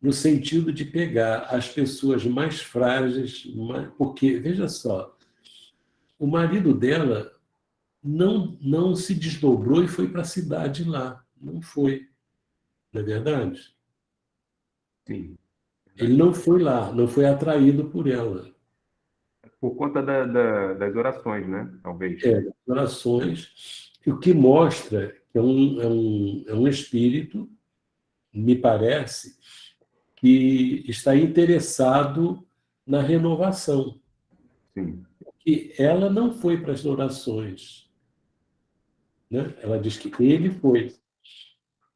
no sentido de pegar as pessoas mais frágeis, porque, veja só, o marido dela não se desdobrou e foi para a cidade lá. Não foi. Não é verdade? Sim. Ele não foi lá, não foi atraído por ela. Por conta das orações, né? Talvez. Orações, o que mostra que é um espírito, me parece, que está interessado na renovação. Sim. E ela não foi para as orações, né? Ela diz que ele foi.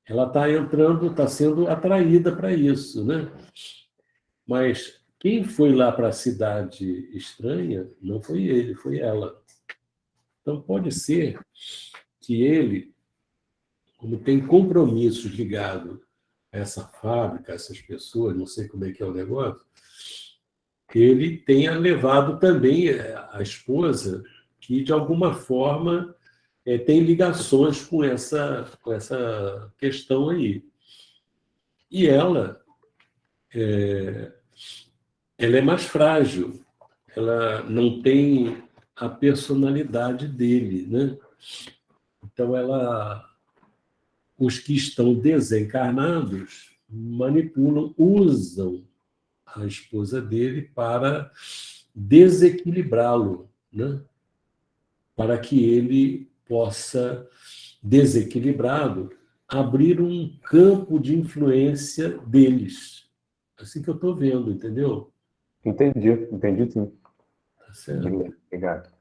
Ela está entrando, está sendo atraída para isso, né? Mas quem foi lá para a cidade estranha não foi ele, foi ela. Então pode ser que ele, como tem compromissos ligados a essa fábrica, a essas pessoas, não sei como é que é o negócio, ele tenha levado também a esposa, que de alguma forma tem ligações com essa questão aí. E ela é mais frágil, ela não tem a personalidade dele, né? Então, os que estão desencarnados manipulam, usam a esposa dele para desequilibrá-lo, né? Para que ele possa, desequilibrado, abrir um campo de influência deles. Assim que eu estou vendo, entendeu? Entendi sim. Tá certo? Obrigado.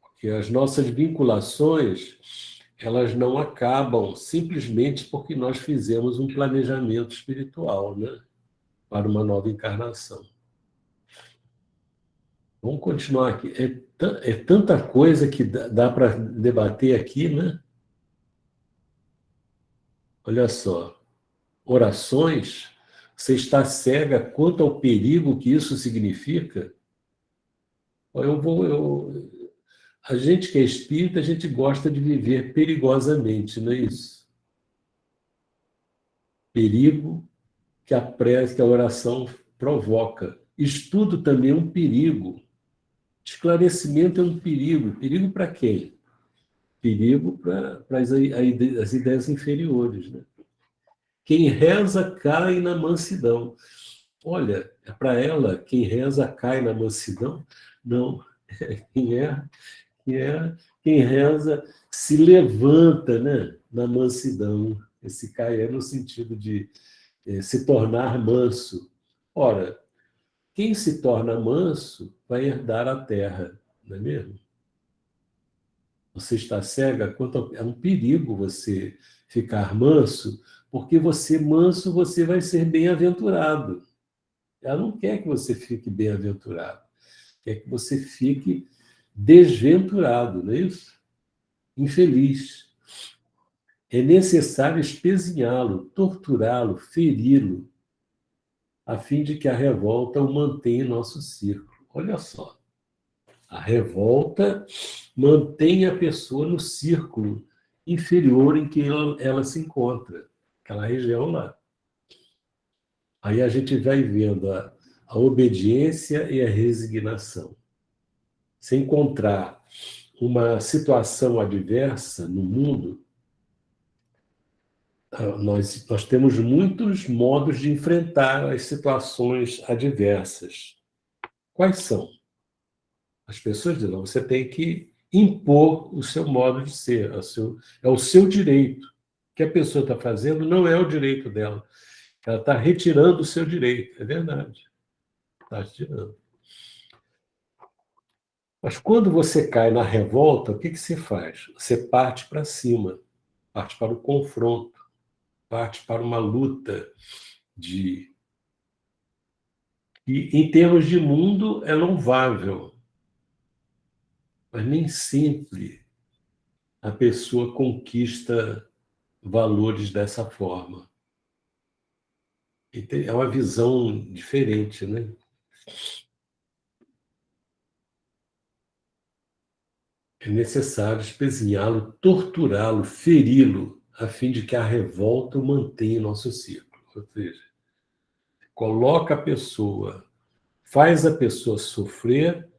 Porque as nossas vinculações, elas não acabam simplesmente porque nós fizemos um planejamento espiritual, né? Para uma nova encarnação. Vamos continuar aqui. É tanta coisa que dá para debater aqui, né? Olha só. Orações, você está cega quanto ao perigo que isso significa? A gente que é espírita, a gente gosta de viver perigosamente, não é isso? Perigo que a prece, que a oração provoca. Estudo também é um perigo. Esclarecimento é um perigo. Perigo para quem? Perigo para as ideias inferiores, né? Quem reza cai na mansidão. Olha, para ela, quem reza cai na mansidão? Não. Quem reza se levanta, né, na mansidão. Esse cai é no sentido de se tornar manso. Ora, quem se torna manso vai herdar a terra, não é mesmo? Você está cega, é um perigo você ficar manso, porque manso você vai ser bem-aventurado. Ela não quer que você fique bem-aventurado, quer que você fique desventurado, não é isso? Infeliz. É necessário espezinhá-lo, torturá-lo, feri-lo, a fim de que a revolta o mantenha em nosso círculo. Olha só. A revolta mantém a pessoa no círculo inferior em que ela se encontra, aquela região lá. Aí a gente vai vendo a obediência e a resignação. Se encontrar uma situação adversa no mundo, nós temos muitos modos de enfrentar as situações adversas. Quais são? As pessoas dizem, não, você tem que impor o seu modo de ser, é o seu direito. O que a pessoa está fazendo não é o direito dela. Ela está retirando o seu direito. É verdade. Está retirando. Mas quando você cai na revolta, o que você faz? Você parte para cima, parte para o confronto, parte para uma luta que, em termos de mundo, é louvável, mas nem sempre a pessoa conquista valores dessa forma. É uma visão diferente, né? É necessário espezinhá-lo, torturá-lo, feri-lo, a fim de que a revolta o mantenha em nosso ciclo. Ou seja, coloca a pessoa, faz a pessoa sofrer,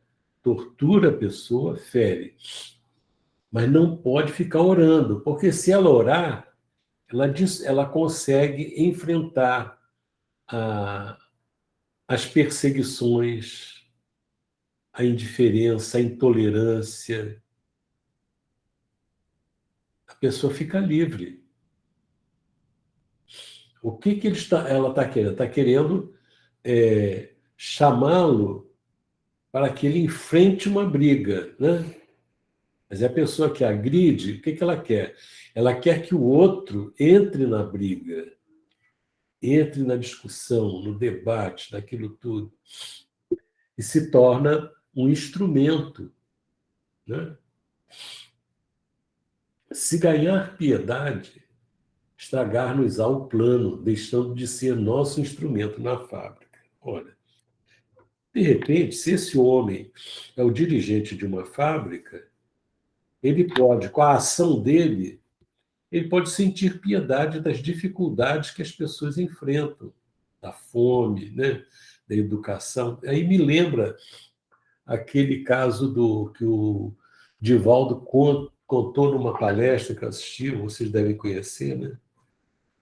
tortura a pessoa, fere. Mas não pode ficar orando, porque se ela orar, ela consegue enfrentar as perseguições, a indiferença, a intolerância. A pessoa fica livre. O que ela está querendo? Está querendo chamá-lo para que ele enfrente uma briga, né? Mas é a pessoa que agride, o que ela quer? Ela quer que o outro entre na briga, entre na discussão, no debate, naquilo tudo, e se torna um instrumento, né? Se ganhar piedade, estragar-nos-á o plano, deixando de ser nosso instrumento na fábrica. Olha, de repente, se esse homem é o dirigente de uma fábrica, ele pode, com a ação dele, ele pode sentir piedade das dificuldades que as pessoas enfrentam, da fome, né? Da educação. Aí me lembra aquele caso que o Divaldo contou numa palestra que eu assisti, vocês devem conhecer, né?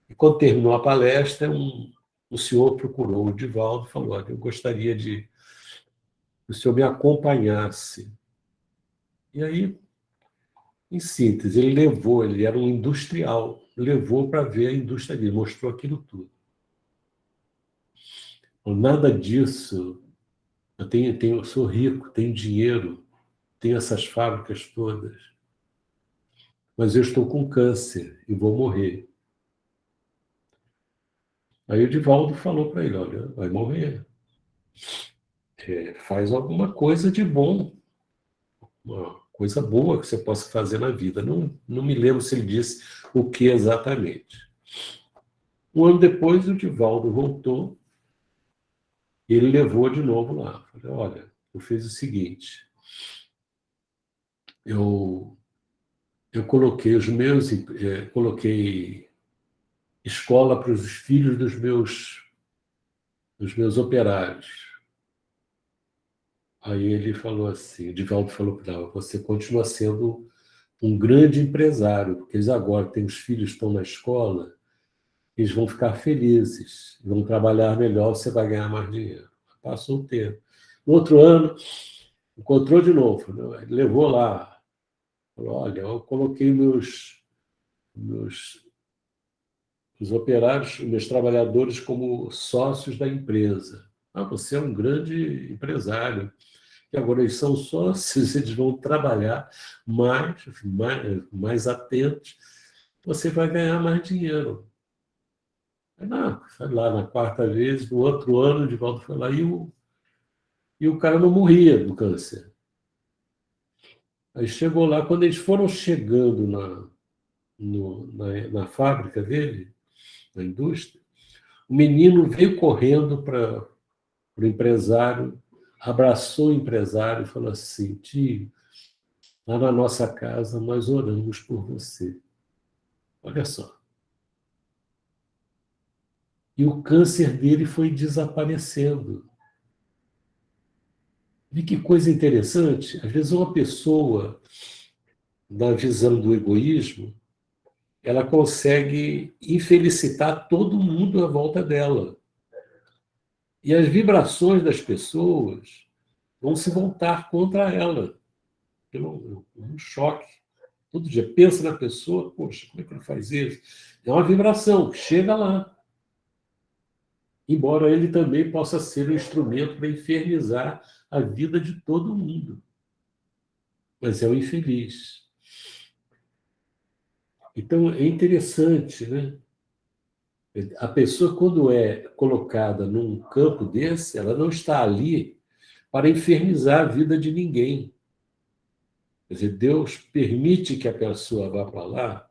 E quando terminou a palestra, o senhor procurou o Divaldo e falou: olha, eu gostaria que o senhor me acompanhasse. E aí, em síntese, ele era um industrial, levou para ver a indústria dele, mostrou aquilo tudo. Nada disso, eu sou rico, tenho dinheiro, tenho essas fábricas todas, mas eu estou com câncer e vou morrer. Aí o Divaldo falou para ele: olha, vai morrer. Faz alguma coisa de bom, uma coisa boa que você possa fazer na vida. Não me lembro se ele disse o que exatamente. Um ano depois, o Divaldo voltou e ele levou de novo lá. Falei: olha, eu fiz o seguinte, eu coloquei coloquei escola para os filhos dos meus operários. Aí ele falou assim, o Divaldo falou para ela: você continua sendo um grande empresário, porque eles agora têm os filhos que estão na escola, eles vão ficar felizes, vão trabalhar melhor, você vai ganhar mais dinheiro. Passou o tempo. No outro ano, encontrou de novo, né? Ele levou lá, falou: olha, eu coloquei os operários, meus trabalhadores como sócios da empresa. Você é um grande empresário. E agora eles são sócios, eles vão trabalhar mais atentos, você vai ganhar mais dinheiro. Não, foi lá na quarta vez, no outro ano, o Divaldo foi lá e o cara não morria do câncer. Aí chegou lá, quando eles foram chegando na fábrica dele, na indústria, o menino veio correndo para o empresário, abraçou o empresário e falou assim: tio, lá na nossa casa nós oramos por você. Olha só. E o câncer dele foi desaparecendo. E que coisa interessante, às vezes uma pessoa, na visão do egoísmo, ela consegue infelicitar todo mundo à volta dela. E as vibrações das pessoas vão se voltar contra ela. Um choque. Todo dia pensa na pessoa, poxa, como é que ele faz isso? É uma vibração, chega lá. Embora ele também possa ser um instrumento para infernizar a vida de todo mundo. Mas é o infeliz. Então, é interessante, né? A pessoa, quando é colocada num campo desse, ela não está ali para infernizar a vida de ninguém. Quer dizer, Deus permite que a pessoa vá para lá,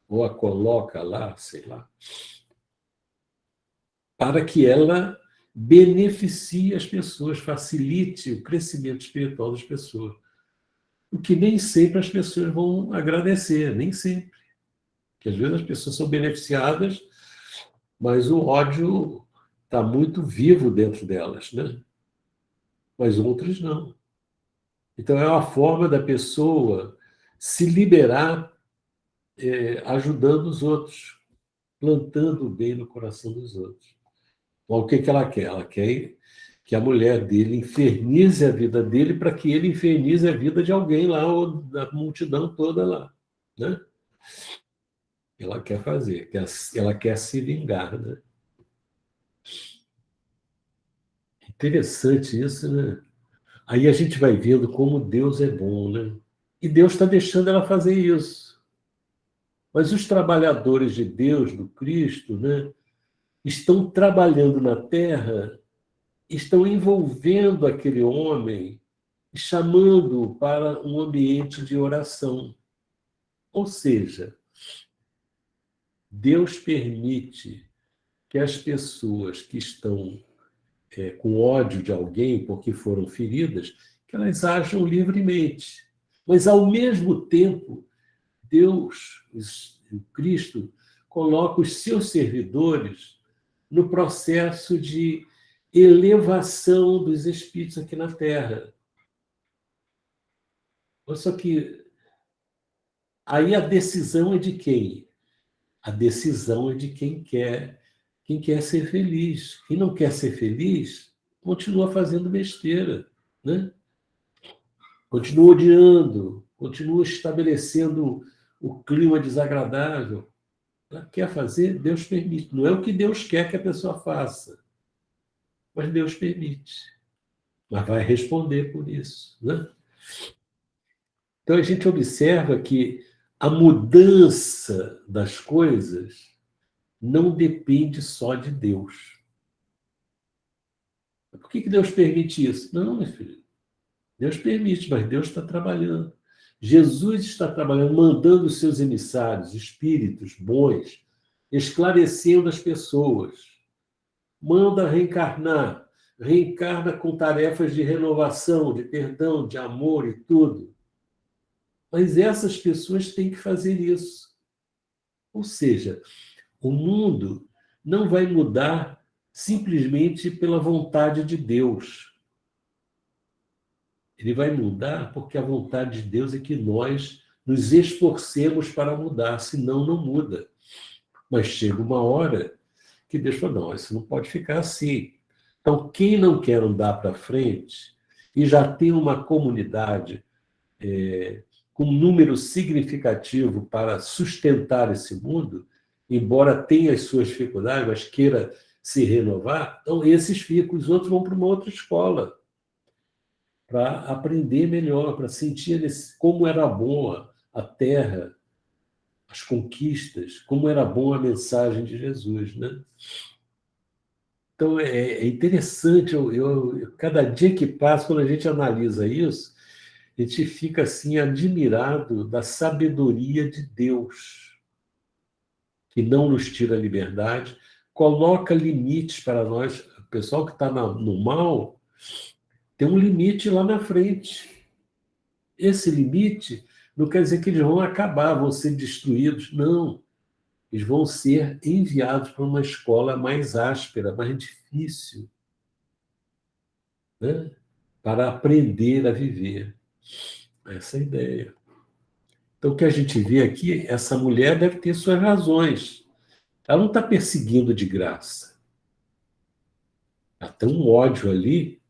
ou a coloca lá, sei lá, para que ela beneficie as pessoas, facilite o crescimento espiritual das pessoas. O que nem sempre as pessoas vão agradecer, nem sempre. Porque às vezes as pessoas são beneficiadas, mas o ódio está muito vivo dentro delas, né? Mas outras não. Então é uma forma da pessoa se liberar ajudando os outros, plantando o bem no coração dos outros. Então, o que ela quer? Ela quer que a mulher dele infernize a vida dele para que ele infernize a vida de alguém lá, ou da multidão toda lá. Né? Ela quer fazer, ela quer se vingar. Né? Interessante isso, né? Aí a gente vai vendo como Deus é bom, né? E Deus está deixando ela fazer isso. Mas os trabalhadores de Deus, do Cristo, né, estão trabalhando na terra, estão envolvendo aquele homem, chamando-o para um ambiente de oração. Ou seja, Deus permite que as pessoas que estão com ódio de alguém porque foram feridas, que elas ajam livremente. Mas, ao mesmo tempo, Deus, o Cristo, coloca os seus servidores no processo de elevação dos espíritos aqui na Terra. Só que aí a decisão é de quem? A decisão é de quem quer ser feliz. Quem não quer ser feliz, continua fazendo besteira, né? Continua odiando, continua estabelecendo o clima desagradável. Ela quer fazer, Deus permite. Não é o que Deus quer que a pessoa faça, mas Deus permite. Mas vai responder por isso, né? Então a gente observa que a mudança das coisas não depende só de Deus. Por que Deus permite isso? Não, meu filho. Deus permite, mas Deus está trabalhando. Jesus está trabalhando, mandando os seus emissários, espíritos bons, esclarecendo as pessoas. Manda reencarnar. Reencarna com tarefas de renovação, de perdão, de amor e tudo. Mas essas pessoas têm que fazer isso. Ou seja, o mundo não vai mudar simplesmente pela vontade de Deus. Ele vai mudar porque a vontade de Deus é que nós nos esforcemos para mudar, senão não muda. Mas chega uma hora que Deus fala, não, isso não pode ficar assim. Então, quem não quer andar para frente e já tem uma comunidade com um número significativo para sustentar esse mundo, embora tenha as suas dificuldades, mas queira se renovar, então esses ficam, os outros vão para uma outra escola, para aprender melhor, para sentir como era boa a terra, as conquistas, como era boa a mensagem de Jesus, né? Então, é interessante, cada dia que passa, quando a gente analisa isso, a gente fica assim admirado da sabedoria de Deus, que não nos tira a liberdade, coloca limites para nós. O pessoal que está no mal tem um limite lá na frente. Esse limite não quer dizer que eles vão acabar, vão ser destruídos. Não. Eles vão ser enviados para uma escola mais áspera, mais difícil, né? Para aprender a viver. Essa é a ideia. Então, o que a gente vê aqui, essa mulher deve ter suas razões. Ela não está perseguindo de graça. Ela tem um ódio ali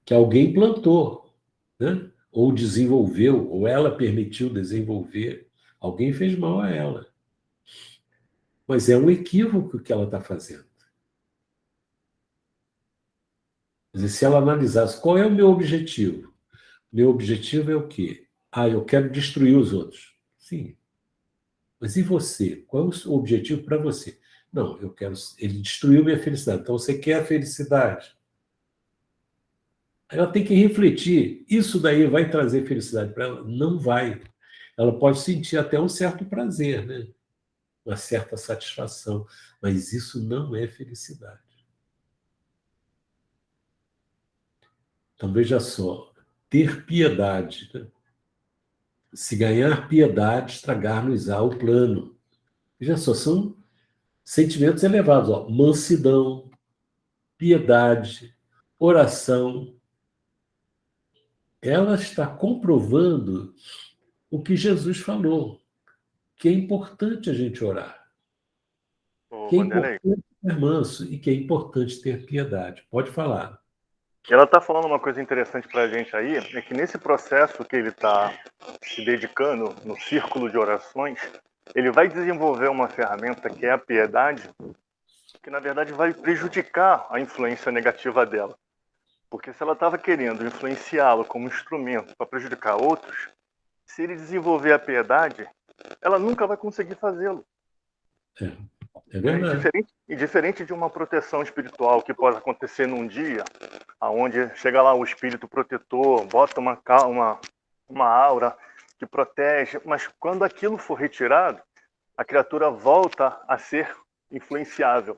que alguém plantou, né? Ou desenvolveu, ou ela permitiu desenvolver. Alguém fez mal a ela. Mas é um equívoco que ela está fazendo. Quer dizer, se ela analisasse qual é o meu objetivo, meu objetivo é o quê? Eu quero destruir os outros. Sim. Mas e você? Qual é o objetivo para você? Não, eu quero. Ele destruiu minha felicidade. Então você quer a felicidade? Ela tem que refletir. Isso daí vai trazer felicidade para ela? Não vai. Ela pode sentir até um certo prazer, né? Uma certa satisfação. Mas isso não é felicidade. Então veja só. Ter piedade, né? Se ganhar piedade, estragar-nos-á o plano. Veja só, são sentimentos elevados. Ó. Mansidão, piedade, oração. Ela está comprovando o que Jesus falou, que é importante a gente orar, que é importante ser manso e que é importante ter piedade. Pode falar. Ela está falando uma coisa interessante para a gente aí, é que nesse processo que ele está se dedicando no círculo de orações, ele vai desenvolver uma ferramenta que é a piedade, que na verdade vai prejudicar a influência negativa dela. Porque se ela estava querendo influenciá-lo como instrumento para prejudicar outros, se ele desenvolver a piedade, ela nunca vai conseguir fazê-lo. É verdade. Diferente de uma proteção espiritual que pode acontecer num dia, onde chega lá o espírito protetor, bota uma aura que protege, mas quando aquilo for retirado, a criatura volta a ser influenciável.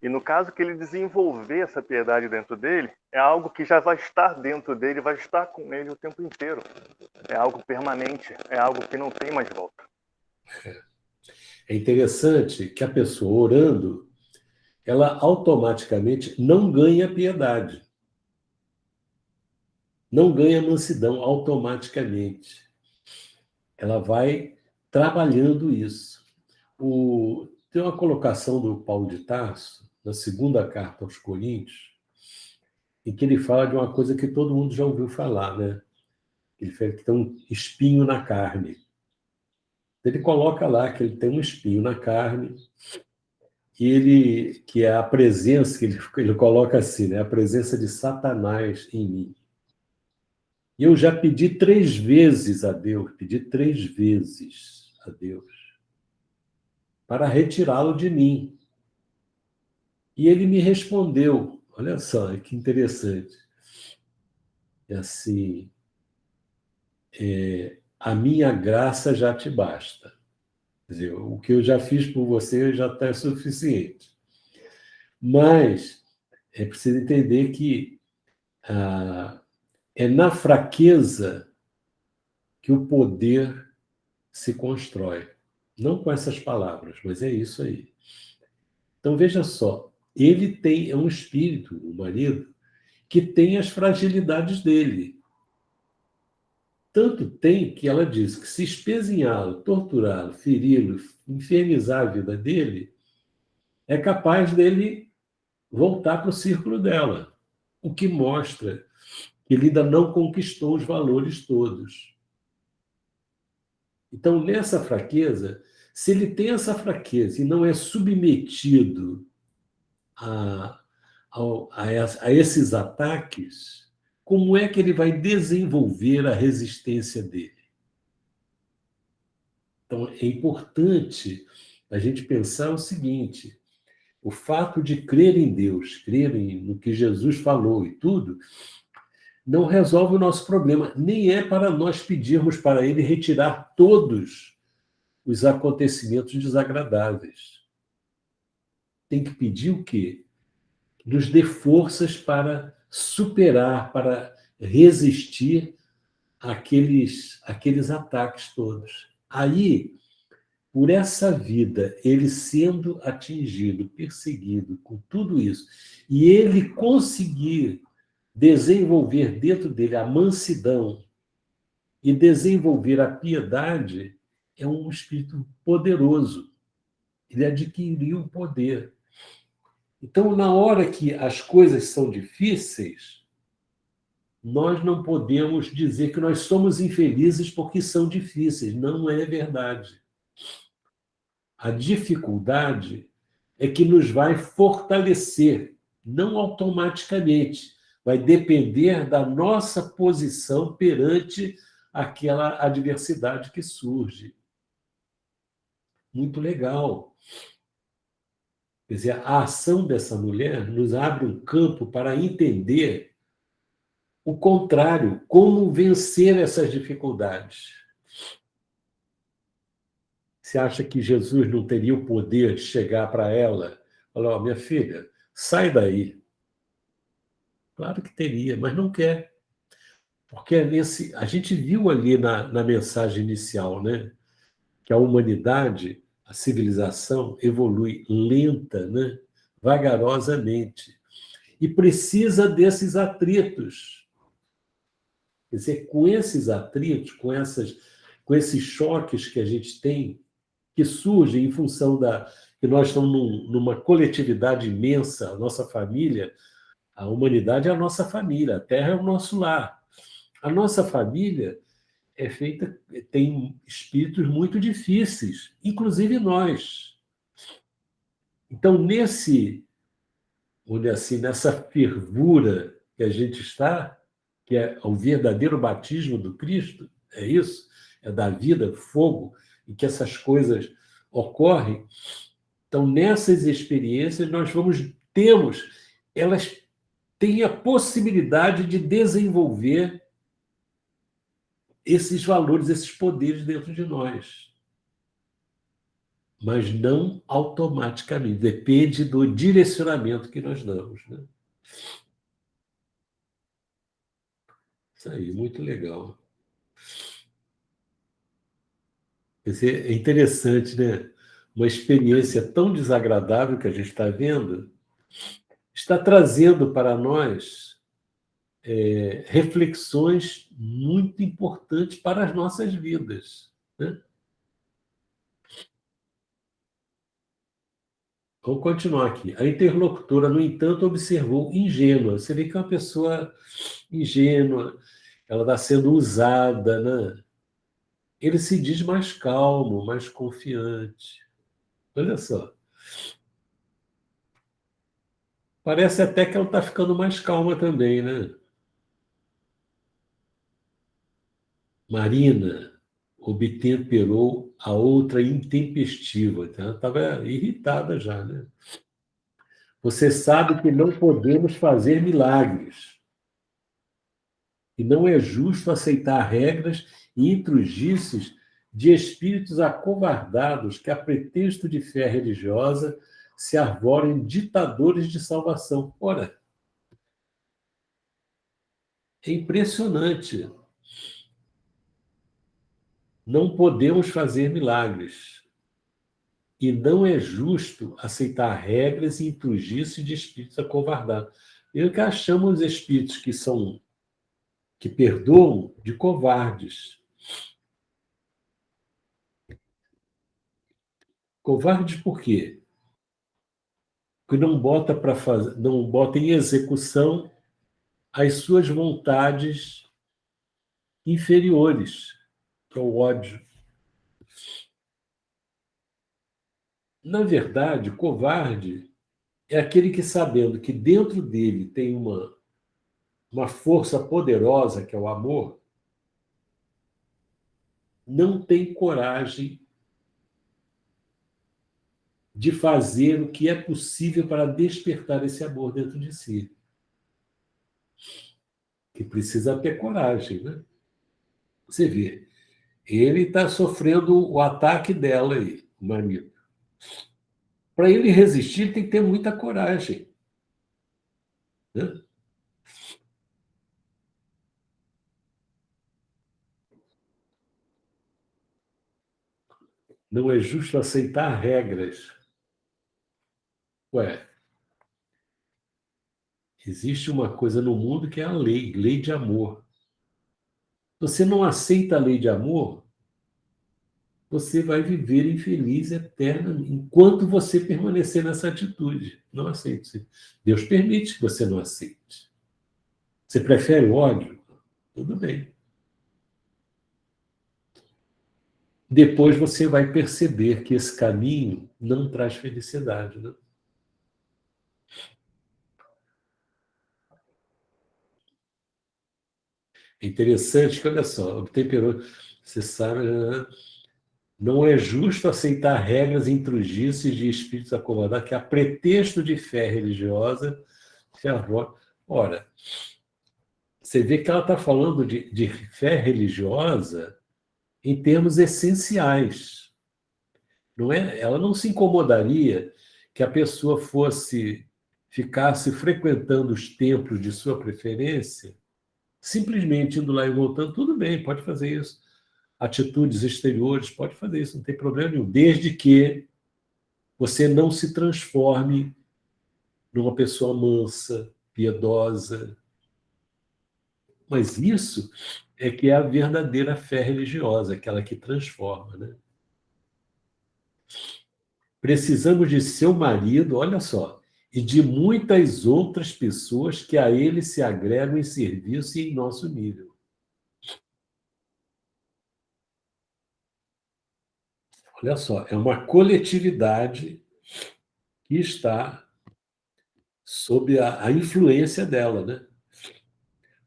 E no caso que ele desenvolver essa piedade dentro dele, é algo que já vai estar dentro dele, vai estar com ele o tempo inteiro. É algo permanente, é algo que não tem mais volta. É interessante que a pessoa orando, ela automaticamente não ganha piedade. Não ganha mansidão automaticamente. Ela vai trabalhando isso. Tem uma colocação do Paulo de Tarso, na segunda carta aos Coríntios, em que ele fala de uma coisa que todo mundo já ouviu falar, né? Ele fala que tem um espinho na carne. Ele coloca lá que ele tem um espinho na carne, que é a presença, que ele coloca assim, né? A presença de Satanás em mim. E eu já pedi 3 vezes a Deus, para retirá-lo de mim. E ele me respondeu, olha só, que interessante. É assim, a minha graça já te basta. Quer dizer, o que eu já fiz por você já está suficiente. Mas é preciso entender que é na fraqueza que o poder se constrói. Não com essas palavras, mas é isso aí. Então, veja só, ele é um espírito, o marido, que tem as fragilidades dele. Tanto tem que ela diz que se espezinhá-lo, torturá-lo, feri-lo, infernizar a vida dele, é capaz dele voltar para o círculo dela, o que mostra que ele ainda não conquistou os valores todos. Então, nessa fraqueza, se ele tem essa fraqueza e não é submetido a esses ataques, como é que ele vai desenvolver a resistência dele? Então, é importante a gente pensar o seguinte: o fato de crer em Deus, crer no que Jesus falou e tudo, não resolve o nosso problema. Nem é para nós pedirmos para ele retirar todos os acontecimentos desagradáveis. Tem que pedir o quê? Nos dê forças para superar, para resistir àqueles ataques todos. Aí, por essa vida, ele sendo atingido, perseguido, com tudo isso, e ele conseguir desenvolver dentro dele a mansidão E desenvolver a piedade é um espírito poderoso. Ele adquiriu poder. Então, na hora que as coisas são difíceis, nós não podemos dizer que nós somos infelizes porque são difíceis. Não é verdade. A dificuldade é que nos vai fortalecer, não automaticamente. Vai depender da nossa posição perante aquela adversidade que surge. Muito legal. Quer dizer, a ação dessa mulher nos abre um campo para entender o contrário, como vencer essas dificuldades. Você acha que Jesus não teria o poder de chegar para ela e falar, minha filha, sai daí. Claro que teria, mas não quer. Porque a gente viu ali na mensagem inicial, né, que a humanidade, a civilização, evolui lenta, né, vagarosamente. E precisa desses atritos. Quer dizer, com esses atritos, com esses choques que a gente tem, que surgem em função que nós estamos numa coletividade imensa, a nossa família, a humanidade é a nossa família, a Terra é o nosso lar. A nossa família tem espíritos muito difíceis, inclusive nós. Então, nessa fervura que a gente está, que é o verdadeiro batismo do Cristo, é isso, é da vida, fogo, e que essas coisas ocorrem. Então, nessas experiências, elas têm a possibilidade de desenvolver esses valores, esses poderes dentro de nós. Mas não automaticamente, depende do direcionamento que nós damos, né? Isso aí, muito legal. Quer dizer, é interessante, né? Uma experiência tão desagradável que a gente está vendo está trazendo para nós reflexões muito importantes para as nossas vidas, né? Vamos continuar aqui. A interlocutora, no entanto, observou ingênua. Você vê que é uma pessoa ingênua, ela está sendo usada, né? Ele se diz mais calmo, mais confiante. Olha só. Parece até que ela está ficando mais calma também, né? Marina obtemperou a outra intempestiva. Então, ela estava irritada já, né? Você sabe que não podemos fazer milagres. E não é justo aceitar regras e intrugices de espíritos acovardados que, a pretexto de fé religiosa, se arvorem ditadores de salvação. Ora, é impressionante. Não podemos fazer milagres. E não é justo aceitar regras e intrugices de espíritos acovardados. Eu que chamo os espíritos que perdoam de covardes. Covardes por quê? Porque não bota em execução as suas vontades inferiores, que é o ódio. Na verdade, covarde é aquele que, sabendo que dentro dele tem uma força poderosa, que é o amor, não tem coragem de fazer o que é possível para despertar esse amor dentro de si. Que precisa ter coragem, né? Você vê, ele está sofrendo o ataque dela aí, o marido. Para ele resistir, tem que ter muita coragem, né? Não é justo aceitar regras. Ué, existe uma coisa no mundo que é a lei de amor. Você não aceita a lei de amor, você vai viver infeliz eterna enquanto você permanecer nessa atitude. Não aceite. Deus permite que você não aceite. Você prefere o ódio? Tudo bem. Depois você vai perceber que esse caminho não traz felicidade, né? É interessante que, olha só, o temperou, você sabe, né? Não é justo aceitar regras intrusices de espíritos acovardados que, a pretexto de fé religiosa, se arrogam. Ora, você vê que ela está falando de fé religiosa em termos essenciais. Não é? Ela não se incomodaria que a pessoa ficasse frequentando os templos de sua preferência, simplesmente indo lá e voltando. Tudo bem, pode fazer isso. Atitudes exteriores, pode fazer isso, não tem problema nenhum, desde que você não se transforme numa pessoa mansa, piedosa. Mas isso é que é a verdadeira fé religiosa, aquela que transforma, né? Precisamos de seu marido, olha só, e de muitas outras pessoas que a ele se agregam em serviço e em nosso nível. Olha só, é uma coletividade que está sob a influência dela, né?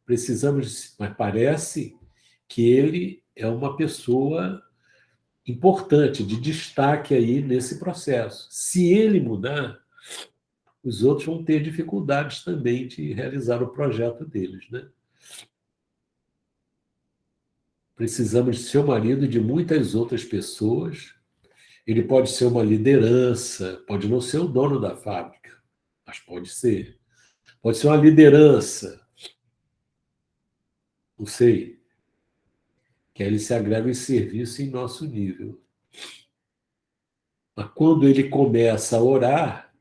Mas parece que ele é uma pessoa importante, de destaque aí nesse processo. Se ele mudar, os outros vão ter dificuldades também de realizar o projeto deles, né? Precisamos de seu marido e de muitas outras pessoas. Ele pode ser uma liderança, pode não ser o dono da fábrica, mas pode ser. Pode ser uma liderança, não sei, que aí ele se agrega em serviço em nosso nível. Mas quando ele começa a orar,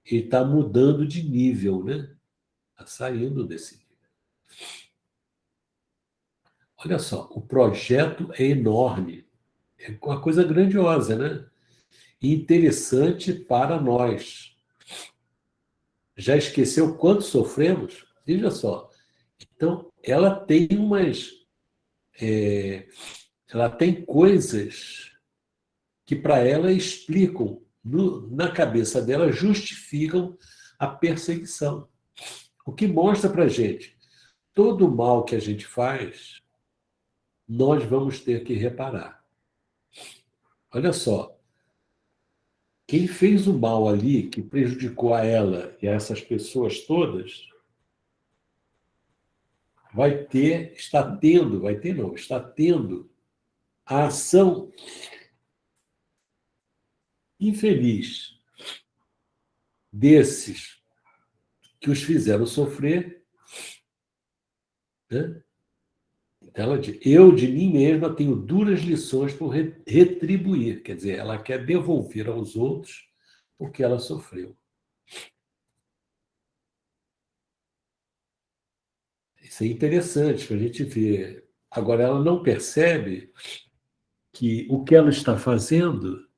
ele está mudando de nível, né? Está saindo desse nível. Olha só, o projeto é enorme, é uma coisa grandiosa, né? E interessante para nós. Já esqueceu quanto sofremos? Veja só. Então, ela tem ela tem coisas que para ela explicam, na cabeça dela, justificam a perseguição. O que mostra para a gente, todo o mal que a gente faz, nós vamos ter que reparar. Olha só, quem fez o mal ali, que prejudicou a ela e a essas pessoas todas, está tendo a ação infeliz desses que os fizeram sofrer, né? Então, ela diz, eu de mim mesma tenho duras lições por retribuir, quer dizer, ela quer devolver aos outros o que ela sofreu. Isso é interessante para a gente ver. Agora, ela não percebe que o que ela está fazendo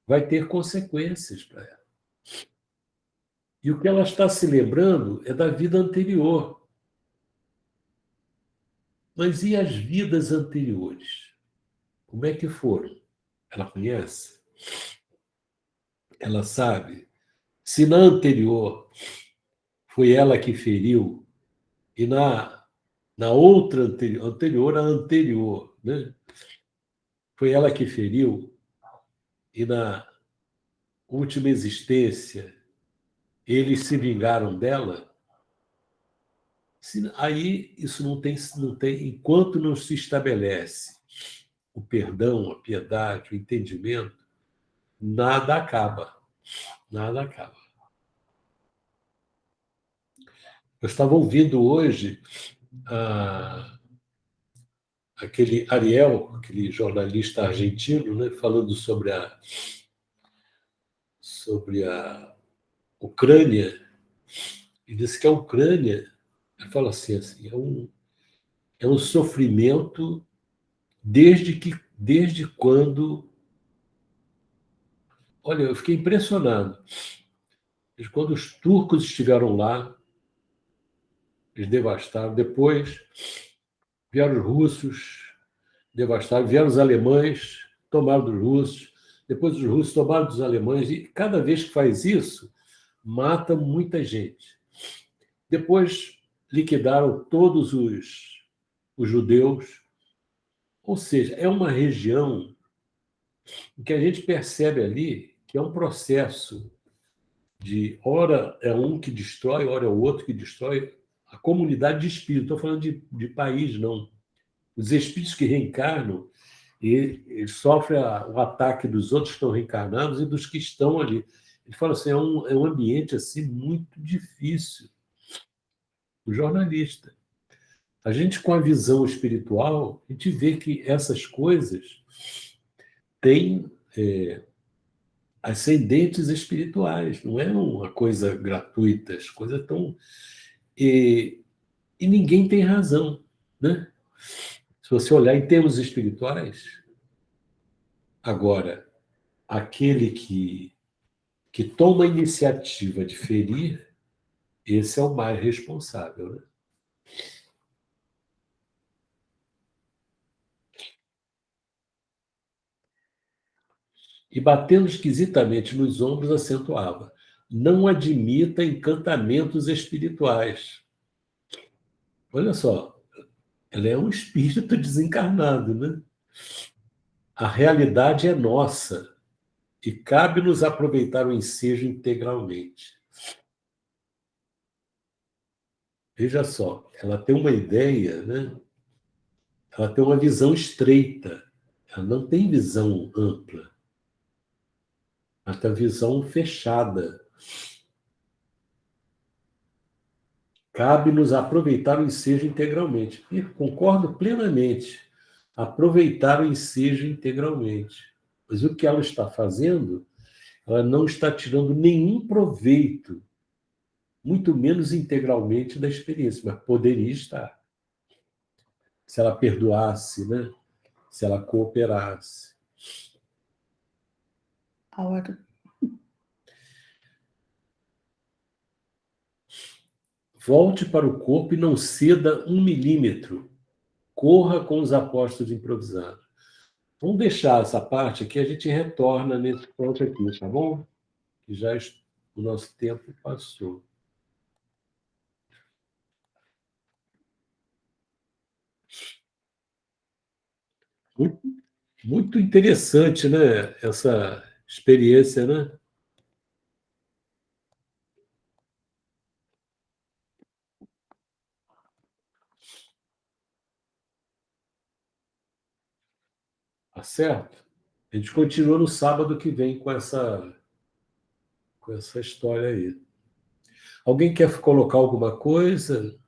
vai ter consequências para ela. E o que ela está se lembrando é da vida anterior. Mas e as vidas anteriores? Como é que foram? Ela conhece? Ela sabe? Se na anterior foi ela que feriu, e na outra anterior à anterior, né? Foi ela que feriu, e na última existência eles se vingaram dela, aí isso não tem, enquanto não se estabelece o perdão, a piedade, o entendimento, nada acaba. Nada acaba. Eu estava ouvindo hoje aquele Ariel, aquele jornalista argentino, né, falando sobre a Ucrânia, e disse que a Ucrânia, ele fala assim, é um sofrimento desde quando... Olha, eu fiquei impressionado. Desde quando os turcos estiveram lá, eles devastaram. Depois vieram os russos, devastaram. Vieram os alemães, tomaram dos russos. Depois os russos tomaram dos alemães. E cada vez que faz isso, mata muita gente. Depois liquidaram todos os judeus. Ou seja, é uma região em que a gente percebe ali que é um processo de ora é um que destrói, ora é o outro que destrói a comunidade de espírito. Estou falando de país, não. Os espíritos que reencarnam, eles sofrem o ataque dos outros que estão reencarnados e dos que estão ali. Ele fala assim, é um ambiente assim, muito difícil. O jornalista. A gente, com a visão espiritual, a gente vê que essas coisas têm ascendentes espirituais, não é uma coisa gratuita, as coisas estão... E ninguém tem razão, né? Se você olhar em termos espirituais, agora, aquele que toma a iniciativa de ferir, esse é o mais responsável, né? E batendo esquisitamente nos ombros, acentuava: não admita encantamentos espirituais. Olha só, ela é um espírito desencarnado, né? A realidade é nossa e cabe-nos aproveitar o ensejo integralmente. Veja só, ela tem uma ideia, né? Ela tem uma visão estreita, ela não tem visão ampla, ela tem visão fechada. Cabe-nos aproveitar o ensejo integralmente. E concordo plenamente. Aproveitar o ensejo integralmente. Mas o que ela está fazendo, ela não está tirando nenhum proveito, muito menos integralmente, da experiência, mas poderia estar. Se ela perdoasse, né? Se ela cooperasse. Ahora, Volte para o corpo e não ceda 1 milímetro. Corra com os apóstolos improvisados. Vamos deixar essa parte aqui, a gente retorna nesse ponto aqui, tá bom? Que já o nosso tempo passou. Muito, muito interessante, né? Essa experiência, né? Tá certo? A gente continua no sábado que vem com essa história aí. Alguém quer colocar alguma coisa?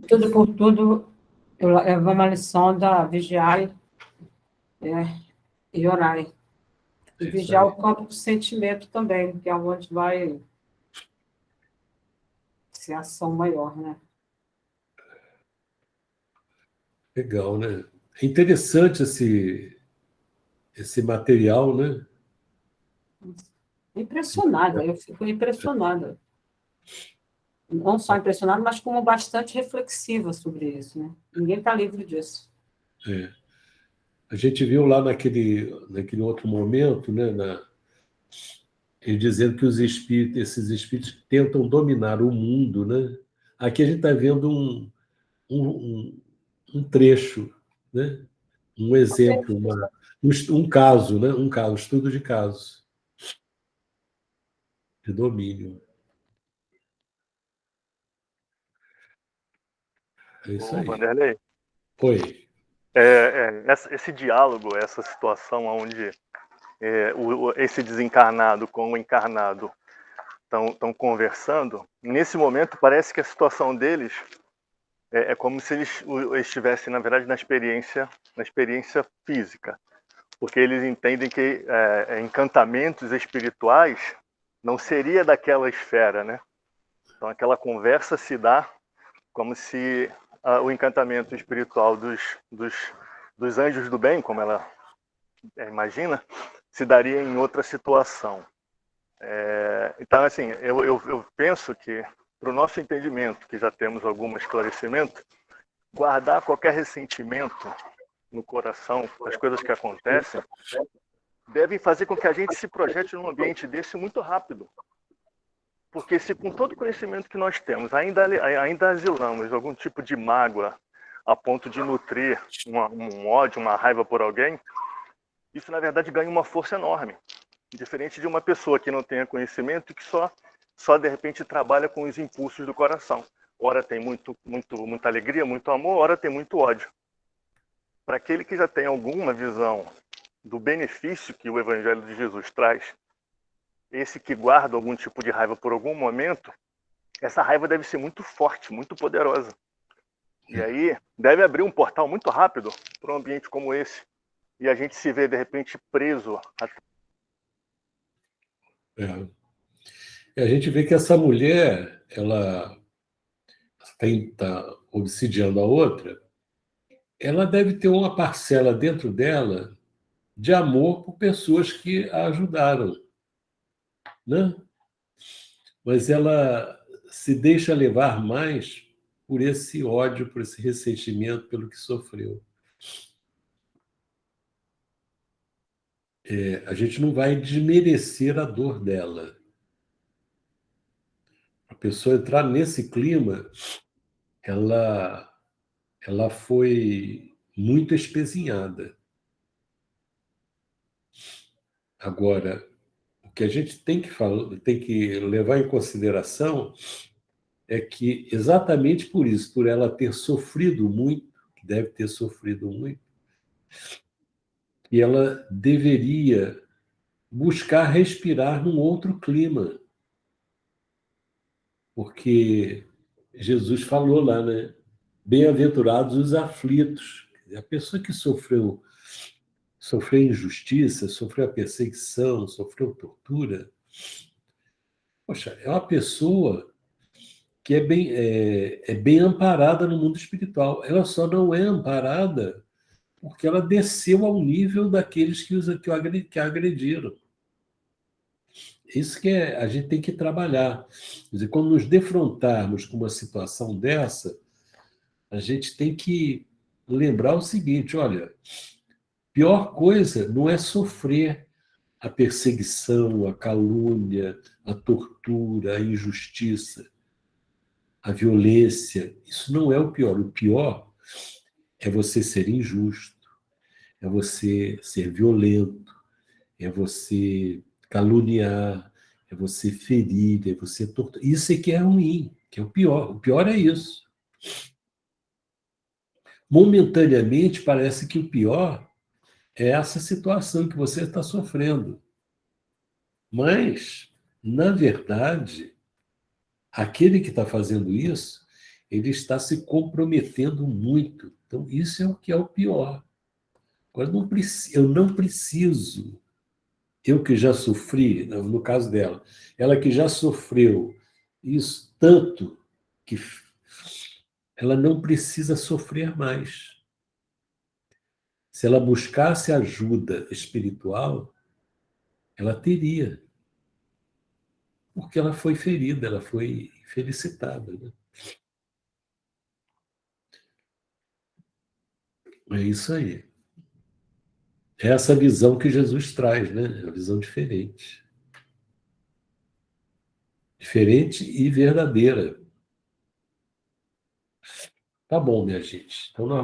Tudo por tudo, eu levo uma lição da vigiar e orar. E vigiar o campo do sentimento também, que é onde vai ser a ação maior, né? Legal, né? É interessante esse material, né? Impressionada, eu fico impressionada. Não só impressionada, mas como bastante reflexiva sobre isso, né? Ninguém está livre disso. É. A gente viu lá naquele outro momento, né, ele dizendo que esses espíritos tentam dominar o mundo, né? Aqui a gente está vendo um trecho, né? Um exemplo, um caso, né? Um caso, estudo de casos de domínio. É isso aí. Vanderlei, Oi. esse diálogo, essa situação onde esse desencarnado com o encarnado estão conversando, nesse momento parece que a situação deles é como se eles estivessem, na verdade, na experiência física, porque eles entendem que encantamentos espirituais não seria daquela esfera, né? Então, aquela conversa se dá como se o encantamento espiritual dos anjos do bem, como ela imagina, se daria em outra situação. Então, assim, eu penso que, para o nosso entendimento, que já temos algum esclarecimento, guardar qualquer ressentimento no coração, as coisas que acontecem, devem fazer com que a gente se projete num ambiente desse muito rápido. Porque se com todo o conhecimento que nós temos, ainda asilamos algum tipo de mágoa a ponto de nutrir um ódio, uma raiva por alguém, isso, na verdade, ganha uma força enorme. Diferente de uma pessoa que não tenha conhecimento e que só de repente trabalha com os impulsos do coração. Ora tem muita alegria, muito amor, ora tem muito ódio. Para aquele que já tem alguma visão do benefício que o Evangelho de Jesus traz, esse que guarda algum tipo de raiva por algum momento, essa raiva deve ser muito forte, muito poderosa. E aí deve abrir um portal muito rápido para um ambiente como esse. E a gente se vê, de repente, preso. A gente vê que essa mulher, ela está obsidiando a outra, ela deve ter uma parcela dentro dela de amor por pessoas que a ajudaram, né? Mas ela se deixa levar mais por esse ódio, por esse ressentimento, pelo que sofreu. A gente não vai desmerecer a dor dela. A pessoa entrar nesse clima, ela foi muito espezinhada. Agora, o que a gente tem que levar em consideração é que, exatamente por isso, por ela ter sofrido muito, deve ter sofrido muito, e ela deveria buscar respirar num outro clima. Porque Jesus falou lá, né? Bem-aventurados os aflitos. A pessoa que sofreu injustiça, sofreu a perseguição, sofreu tortura, poxa, é uma pessoa que é bem amparada no mundo espiritual. Ela só não é amparada porque ela desceu ao nível daqueles que a agrediram. Isso que a gente tem que trabalhar. Quer dizer, quando nos defrontarmos com uma situação dessa, a gente tem que lembrar o seguinte: olha, pior coisa não é sofrer a perseguição, a calúnia, a tortura, a injustiça, a violência. Isso não é o pior. O pior é você ser injusto, é você ser violento, é você caluniar, é você ferir, é você torturar. Isso é que é ruim, que é o pior. O pior é isso. Momentaneamente, parece que o pior é essa situação que você está sofrendo. Mas, na verdade, aquele que está fazendo isso, ele está se comprometendo muito. Então, isso é o que é o pior. Agora, eu não preciso, eu que já sofri, no caso dela, ela que já sofreu isso tanto, que ela não precisa sofrer mais. Se ela buscasse ajuda espiritual, ela teria. Porque ela foi ferida, ela foi felicitada. Né? É isso aí. É essa visão que Jesus traz, né? É uma visão diferente. Diferente e verdadeira. Tá bom, minha gente. Então, nós